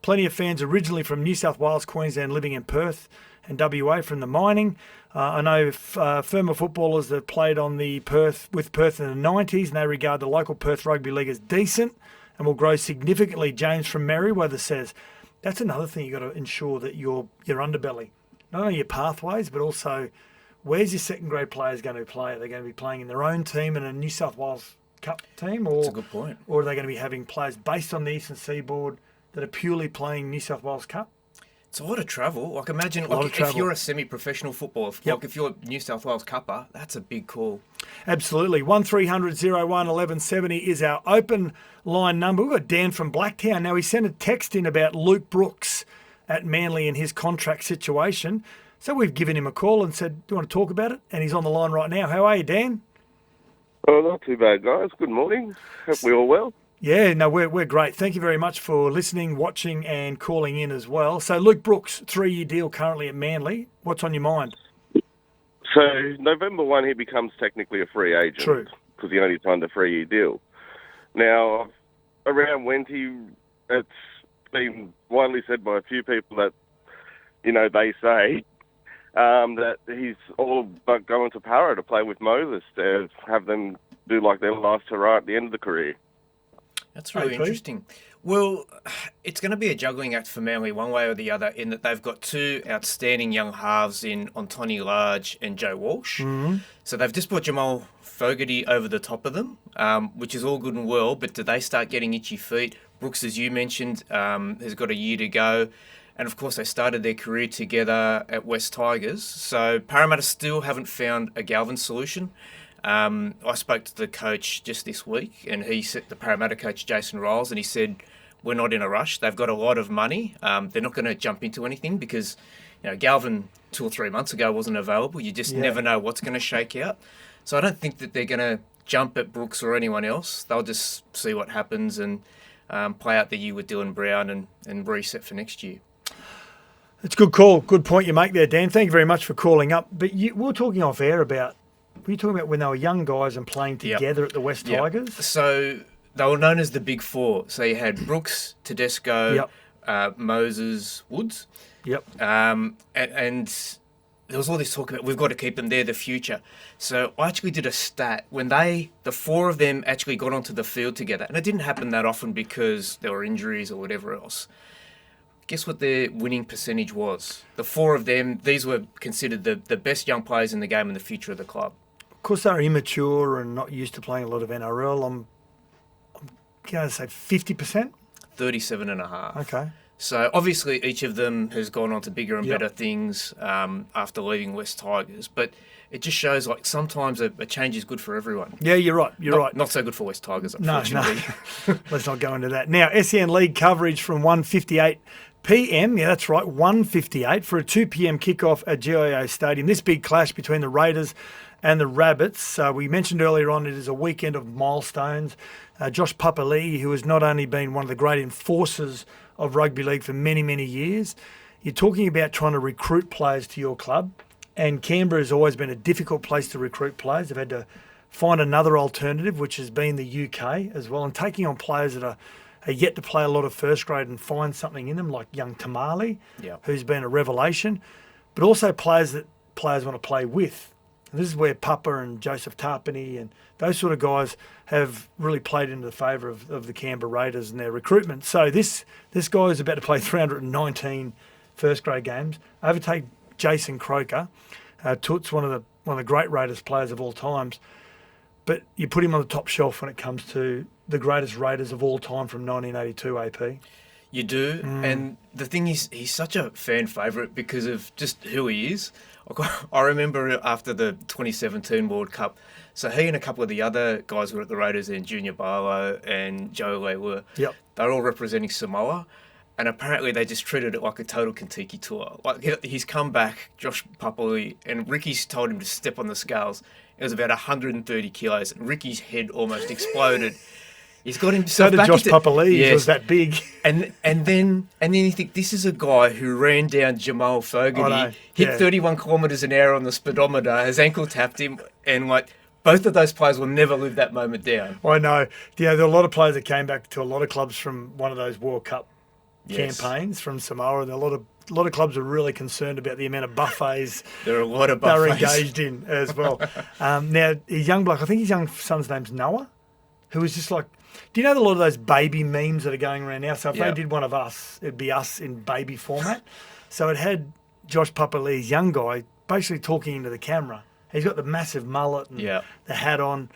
Plenty of fans originally from New South Wales, Queensland, living in Perth and WA from the mining. I know former footballers that played on with Perth in the 90s, and they regard the local Perth Rugby League as decent and will grow significantly. James from Merriweather says that's another thing you've got to ensure that your underbelly, not only your pathways, but also where's your second grade players going to play? Are they going to be playing in their own team in a New South Wales Cup team? That's a good point. Or are they going to be having players based on the Eastern Seaboard that are purely playing New South Wales Cup? It's a lot of travel. Like, imagine if you're a semi-professional footballer, like if you're New South Wales Cupper, that's a big call. Absolutely. 1300 01 1170 is our open line number. We've got Dan from Blacktown. Now, he sent a text in about Luke Brooks at Manly and his contract situation. So we've given him a call and said, do you want to talk about it? And he's on the line right now. How are you, Dan? Oh, not too bad, guys. Good morning. Hope we're all well. Yeah, no, we're great. Thank you very much for listening, watching and calling in as well. So Luke Brooks, 3-year deal currently at Manly. What's on your mind? So November 1, he becomes technically a free agent. True. Because he only signed a 3-year deal. Now, around Wenty, it's been widely said by a few people that, they say that he's all but going to Para to play with Moses to have them do like their last hurrah at the end of the career. That's really interesting. Well, it's going to be a juggling act for Manly one way or the other in that they've got two outstanding young halves in Ontoni Large and Joe Walsh. Mm-hmm. So they've just brought Jamal Fogarty over the top of them, which is all good and well, but do they start getting itchy feet? Brooks, as you mentioned, has got a year to go. And, of course, they started their career together at West Tigers. So Parramatta still haven't found a Galvin solution. I spoke to the coach just this week, and he said, the Parramatta coach, Jason Riles, and he said, we're not in a rush. They've got a lot of money. They're not going to jump into anything because, Galvin 2 or 3 months ago wasn't available. You just never know what's going to shake out. So I don't think that they're going to jump at Brooks or anyone else. They'll just see what happens and play out the year with Dylan Brown and reset for next year. It's a good call. Good point you make there, Dan. Thank you very much for calling up. But we were talking off air about, were you talking about when they were young guys and playing together at the West Tigers? So they were known as the Big Four. So you had Brooks, Tedesco, Moses, Woods. Yep. And there was all this talk about we've got to keep them there, the future. So I actually did a stat when the four of them actually got onto the field together. And it didn't happen that often because there were injuries or whatever else. Guess what their winning percentage was? The four of them, these were considered the best young players in the game and the future of the club. Of course, they're immature and not used to playing a lot of NRL. I'm going to say 50%? 37.5. Okay. So obviously each of them has gone on to bigger and Yep. better things after leaving West Tigers, but it just shows like sometimes a change is good for everyone. Yeah, you're right. You're right. Not so good for West Tigers, No, unfortunately. no. Let's not go into that. Now, SEN League coverage from 1:58 p.m. Yeah, that's right, 1:58 for a 2 p.m. kickoff at GIO Stadium. This big clash between the Raiders and the Rabbits. We mentioned earlier on it is a weekend of milestones. Josh Papali'i, who has not only been one of the great enforcers of rugby league for many, many years, you're talking about trying to recruit players to your club. And Canberra has always been a difficult place to recruit players. They've had to find another alternative, which has been the UK as well, and taking on players that are yet to play a lot of first grade and find something in them, like young Tamale, who's been a revelation, but also players that players want to play with. And this is where Papa and Joseph Tarpany and those sort of guys have really played into the favour of the Canberra Raiders and their recruitment. So this guy is about to play 319 first grade games, overtake Jason Croker. Toots, one of the great Raiders players of all times. But you put him on the top shelf when it comes to the greatest Raiders of all time from 1982 AP. You do, and the thing is, he's such a fan favourite because of just who he is. I remember after the 2017 World Cup, so he and a couple of the other guys who were at the Raiders, and Junior Barlow and Joe Lewa, they're all representing Samoa, and apparently they just treated it like a total Kentucky tour. Like he's come back, Josh Papali'i, and Ricky's told him to step on the scales. It was about 130 kilos, and Ricky's head almost exploded. He's got himself so did back Josh Papali'i, yes. He was that big. And then you think, this is a guy who ran down Jamal Fogarty, hit 31 kilometres an hour on the speedometer, his ankle tapped him, and both of those players will never live that moment down. I know. There are a lot of players that came back to a lot of clubs from one of those World Cup campaigns from Samoa, and a lot of clubs are really concerned about the amount of buffets there are a lot of buffets they're engaged in as well. Now, his young bloke, I think his young son's name's Noah, who was just like, do you know a lot of those baby memes that are going around now? So if they did one of us, it'd be us in baby format. So it had Josh Papali'i's young guy basically talking into the camera. He's got the massive mullet and the hat on,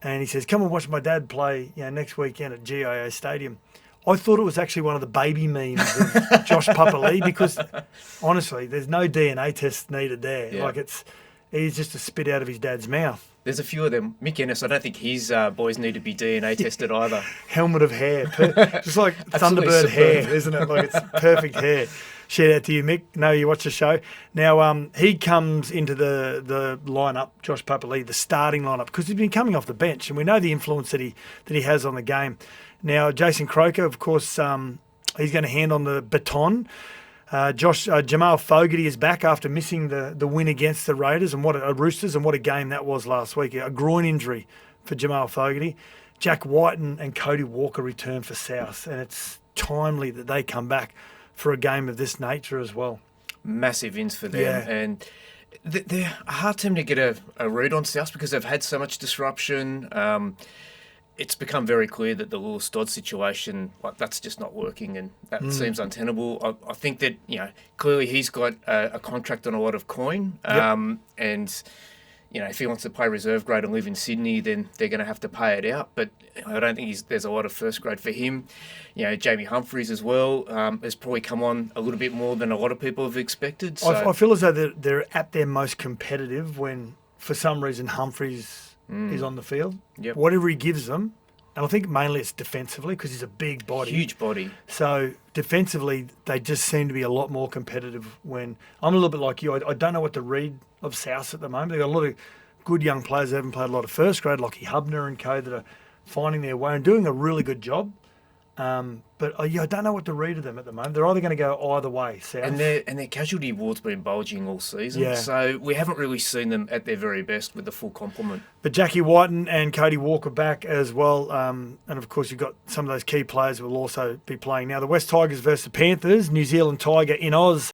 and he says, "Come and watch my dad play next weekend at GIO Stadium." I thought it was actually one of the baby memes of Josh Papali'i because, honestly, there's no DNA test needed there. Yeah. He's just a spit out of his dad's mouth. There's a few of them. Mick Ennis, I don't think his boys need to be DNA tested either. Helmet of hair. Just like Thunderbird hair, isn't it? Like it's perfect hair. Shout out to you, Mick. No, you watch the show. Now, he comes into the lineup, Josh Papali'i, the starting lineup, because he's been coming off the bench, and we know the influence that he has on the game. Now, Jason Croker, of course, he's going to hand on the baton. Jamal Fogarty is back after missing the win against the Raiders and Roosters, and what a game that was last week. A groin injury for Jamal Fogarty. Jack Whiten and Cody Walker return for South, and it's timely that they come back for a game of this nature as well. Massive ins for them, and they're a hard team to get a read on South because they've had so much disruption. It's become very clear that the Lewis Dodd situation, that's just not working, and that seems untenable. I think that clearly he's got a contract on a lot of coin, and if he wants to play reserve grade and live in Sydney, then they're going to have to pay it out. But I don't think there's a lot of first grade for him. Jamie Humphries as well has probably come on a little bit more than a lot of people have expected. So. I feel as though they're at their most competitive when, for some reason, Humphries is on the field. Yep. Whatever he gives them, and I think mainly it's defensively because he's a big body. Huge body. So defensively, they just seem to be a lot more competitive when... I'm a little bit like you. I don't know what to read of South at the moment. They've got a lot of good young players that haven't played a lot of first grade, like Hubner and co, that are finding their way and doing a really good job. But I don't know what to read of them at the moment. They're either going to go either way, South. And their casualty ward's been bulging all season, so we haven't really seen them at their very best with the full complement. But Jackie Whiten and Cody Walker back as well, and of course you've got some of those key players who will also be playing. Now the West Tigers versus the Panthers, New Zealand Tiger in Oz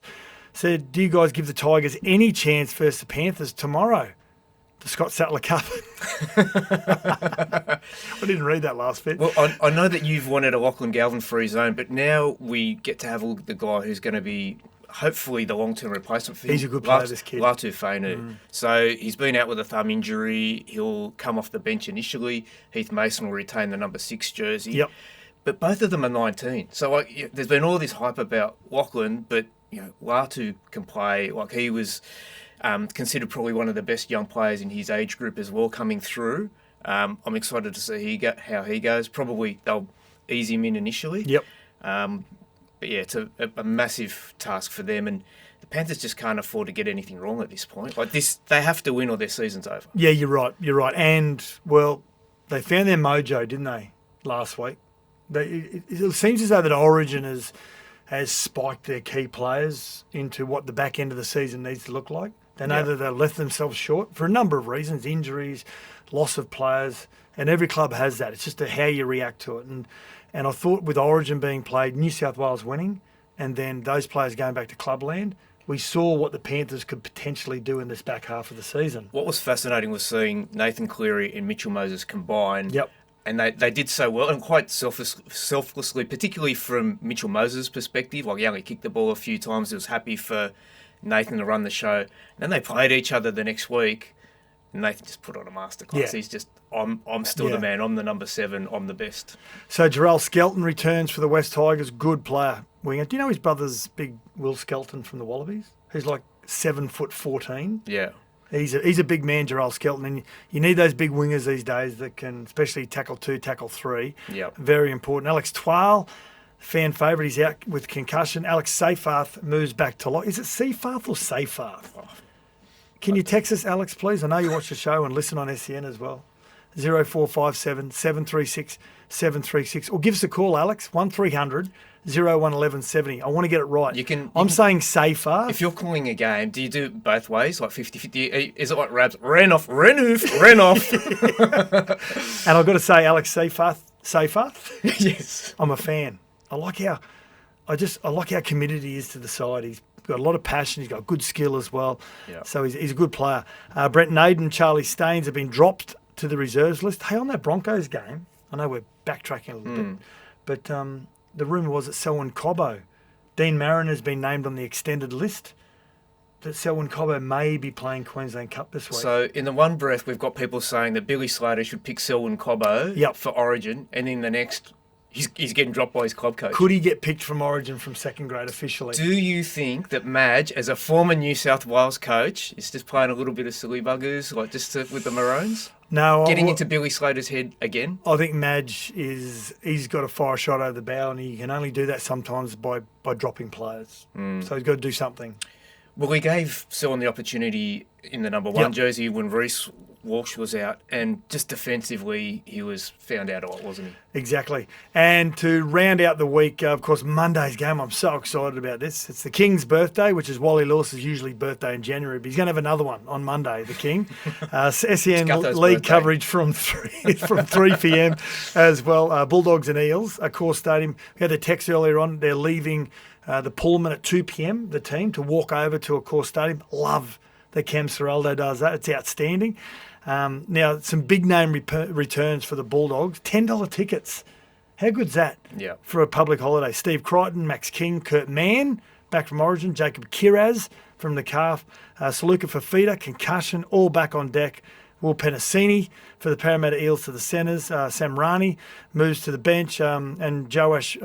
said, "Do you guys give the Tigers any chance versus the Panthers tomorrow?" The Scott Sattler Cup. I didn't read that last bit. Well, I know that you've wanted a Lachlan Galvin free zone, but now we get to have a look at the guy who's going to be hopefully the long-term replacement for him. He's a good player, this kid. Latu Fainu. So he's been out with a thumb injury. He'll come off the bench initially. Heath Mason will retain the number 6 jersey. Yep. But both of them are 19. So there's been all this hype about Lachlan, but Latu can play. Like, he was considered probably one of the best young players in his age group as well coming through. I'm excited to see how he goes. Probably they'll ease him in initially. Yep. But yeah, it's a massive task for them, and the Panthers just can't afford to get anything wrong at this point. Like this, they have to win or their season's over. Yeah, you're right. And, well, they found their mojo, didn't they, last week? It seems as though that Origin has spiked their key players into what the back end of the season needs to look like. They know that they've left themselves short for a number of reasons, injuries, loss of players, and every club has that. It's just how you react to it. And I thought with Origin being played, New South Wales winning, and then those players going back to clubland, we saw what the Panthers could potentially do in this back half of the season. What was fascinating was seeing Nathan Cleary and Mitchell Moses combine. Yep. And they did so well, and quite selflessly, particularly from Mitchell Moses' perspective. Like, he only kicked the ball a few times. He was happy for Nathan to run the show. And then they played each other the next week. Nathan just put on a masterclass. Yeah. He's just, I'm still the man. I'm the number 7. I'm the best. So Jarrell Skelton returns for the West Tigers. Good player. Winger. Do you know his brother's big Will Skelton from the Wallabies? He's like 7'14". Yeah. He's a big man, Jarrell Skelton, and you need those big wingers these days that can, especially tackle 2, tackle 3. Yeah. Very important. Alex Twal, fan favourite. He's out with concussion. Alex Seyfarth moves back to lock. Is it Seyfarth or Seyfarth? Can you text us, Alex, please? I know you watch the show and listen on SEN as well. 0457 736 736. Or give us a call, Alex, 1300 011170. I want to get it right. I'm saying Seyfarth. If you're calling a game, do you do it both ways, like 50-50? Is it like Rabs? Ren off, ren off. And I've got to say, Alex Seyfarth? Yes. I'm a fan. I like how committed he is to the side. He's got a lot of passion. He's got good skill as well. Yeah. So he's a good player. Brent Naden, Charlie Staines have been dropped to the reserves list. Hey, on that Broncos game, I know we're backtracking a little bit, but the rumour was that Selwyn Cobbo, Dean Marin has been named on the extended list, that Selwyn Cobbo may be playing Queensland Cup this week. So in the one breath, we've got people saying that Billy Slater should pick Selwyn Cobbo for Origin, and in the next, he's getting dropped by his club coach. Could he get picked from Origin from second grade officially? Do you think that Madge, as a former New South Wales coach, is just playing a little bit of silly buggers, like with the Maroons? No. Getting into Billy Slater's head again? I think Madge he's got to fire a shot over the bow, and he can only do that sometimes by dropping players. So he's got to do something. Well, he gave Selwyn the opportunity in the number 1 jersey when Reece Walsh was out, and just defensively, he was found out a lot, wasn't he? Exactly. And to round out the week, of course, Monday's game, I'm so excited about this. It's the King's birthday, which is Wally Lewis's usually birthday in January, but he's going to have another one on Monday, the King. SEN League coverage from 3 p.m. as well. Bulldogs and Eels, Core Stadium. We had a text earlier on. They're leaving the Pullman at 2 p.m., the team, to walk over to Core Stadium. Love that Cam Seraldo does that. It's outstanding. Now, some big name returns for the Bulldogs. $10 tickets. How good's that for a public holiday? Steve Crichton, Max King, Kurt Mann, back from Origin, Jacob Kiraz from the calf, Saluka Fafita, concussion, all back on deck. Will Penasini for the Parramatta Eels to the centres. Sam Rani moves to the bench, and Joash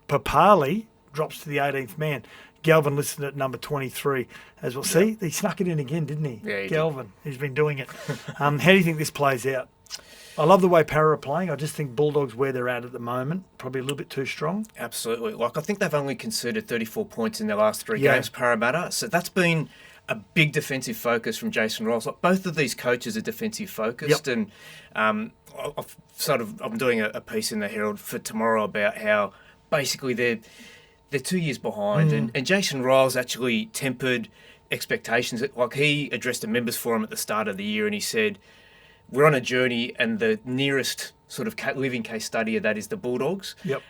Papali drops to the 18th man. Galvin listed at number 23 as well. See, he snuck it in again, didn't he? Yeah, Galvin, he's been doing it. How do you think this plays out? I love the way Para are playing. I just think Bulldogs, where they're at the moment, probably a little bit too strong. Absolutely. Like, I think they've only conceded 34 points in their last 3 games, Parramatta. So that's been a big defensive focus from Jason Riles. Like, both of these coaches are defensive focused, and I'm doing a piece in the Herald for tomorrow about how basically they're 2 years behind, and Jason Riles actually tempered expectations. Like, he addressed a members forum at the start of the year, and he said, we're on a journey, and the nearest sort of living case study of that is the Bulldogs. Yep.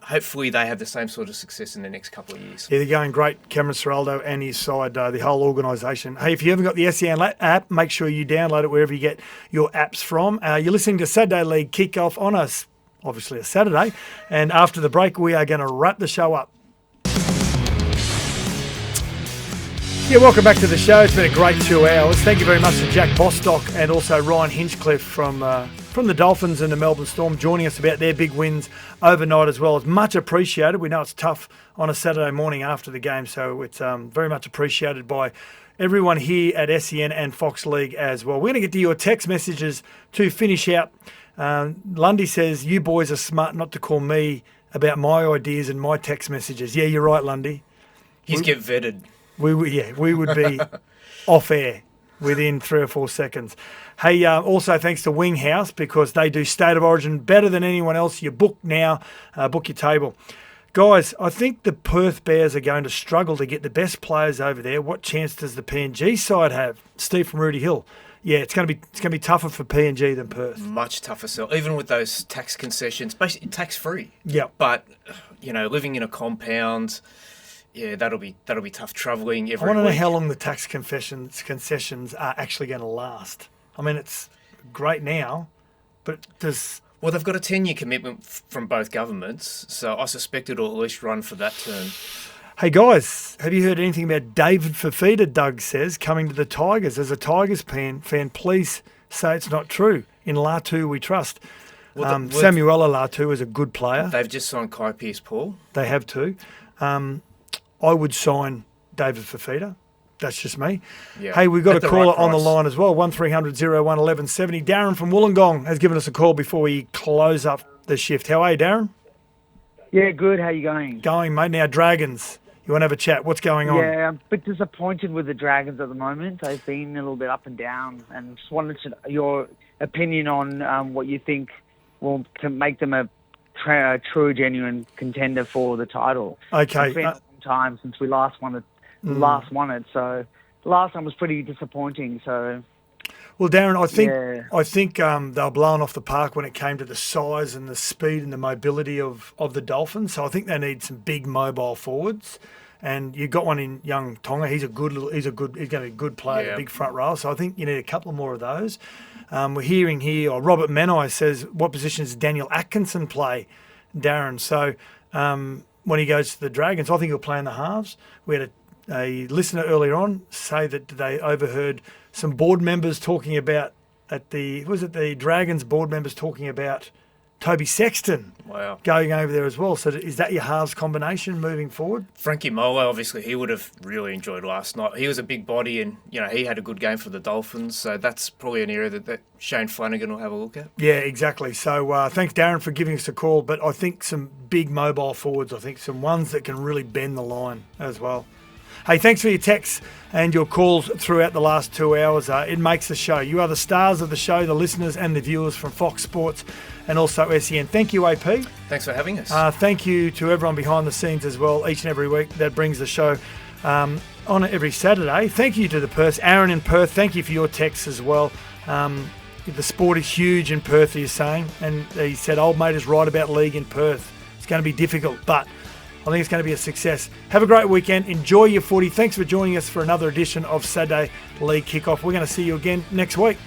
Hopefully they have the same sort of success in the next couple of years. Yeah, they're going great. Cameron Seraldo and his side, the whole organisation. Hey, if you haven't got the SEN app, make sure you download it wherever you get your apps from. You're listening to Saturday League Kickoff on us. Obviously a Saturday, and after the break we are going to wrap the show up. Yeah, welcome back to the show. It's been a great 2 hours. Thank you very much to Jack Bostock and also Ryan Hinchcliffe from the Dolphins and the Melbourne Storm joining us about their big wins overnight as well. It's much appreciated. We know it's tough on a Saturday morning after the game, so it's very much appreciated by everyone here at SEN and Fox League as well. We're going to get to your text messages to finish out. Lundy says, you boys are smart not to call me about my ideas and my text messages. Yeah, you're right, Lundy. He's get vetted. We would be off air within 3 or 4 seconds. Hey, also thanks to Wing House because they do State of Origin better than anyone else. You book now, book your table. Guys, I think the Perth Bears are going to struggle to get the best players over there. What chance does the PNG side have? Steve from Rudy Hill. Yeah, it's going to be tougher for PNG than Perth. Much tougher, so even with those tax concessions, basically tax free. Yeah, but living in a compound. Yeah, that'll be tough travelling every week. I want to week. know how long the tax concessions are actually going to last. I mean, it's great now, but does... Well, they've got a 10-year commitment from both governments, so I suspect it'll at least run for that term. Hey, guys, have you heard anything about David Fifita, Doug says, coming to the Tigers? As a Tigers fan, please say it's not true. In Latu, we trust. Well, Samuela Latu is a good player. They've just signed Kai Pearce-Paul. They have too. I would sign David Fifita. That's just me. Yeah, hey, we've got a caller on the line as well, 1300 01 1170. Darren from Wollongong has given us a call before we close up the shift. How are you, Darren? Yeah, good. How you going? Going, mate. Now, Dragons. You want to have a chat? What's going on? Yeah, I'm a bit disappointed with the Dragons at the moment. They've been a little bit up and down, and just wanted your opinion on what you think will to make them a true, genuine contender for the title. Okay. It's been a long time since we last won it. So the last one was pretty disappointing. So. Well, Darren, I think they were blown off the park when it came to the size and the speed and the mobility of the Dolphins. So I think they need some big mobile forwards. And you've got one in young Tonga. He's going to be a good player, a big front row. So I think you need a couple more of those. We're hearing here, Robert Menai says, what position does Daniel Atkinson play, Darren? So when he goes to the Dragons, I think he'll play in the halves. We had a listener earlier on say that they overheard some board members talking about the Dragons board members talking about Toby Sexton going over there as well. So is that your halves combination moving forward? Frankie Molo, obviously, he would have really enjoyed last night. He was a big body and, he had a good game for the Dolphins. So that's probably an area that Shane Flanagan will have a look at. Yeah, exactly. So thanks, Darren, for giving us a call. But I think some big mobile forwards, I think some ones that can really bend the line as well. Hey, thanks for your texts and your calls throughout the last 2 hours. It makes the show. You are the stars of the show, the listeners and the viewers from Fox Sports and also SEN. Thank you, AP. Thanks for having us. Thank you to everyone behind the scenes as well, each and every week that brings the show on every Saturday. Thank you to the Perth. Aaron in Perth, thank you for your texts as well. The sport is huge in Perth, he's saying. And he said, old mate is right about league in Perth. It's going to be difficult, but I think it's going to be a success. Have a great weekend. Enjoy your footy. Thanks for joining us for another edition of Saturday League Kickoff. We're going to see you again next week.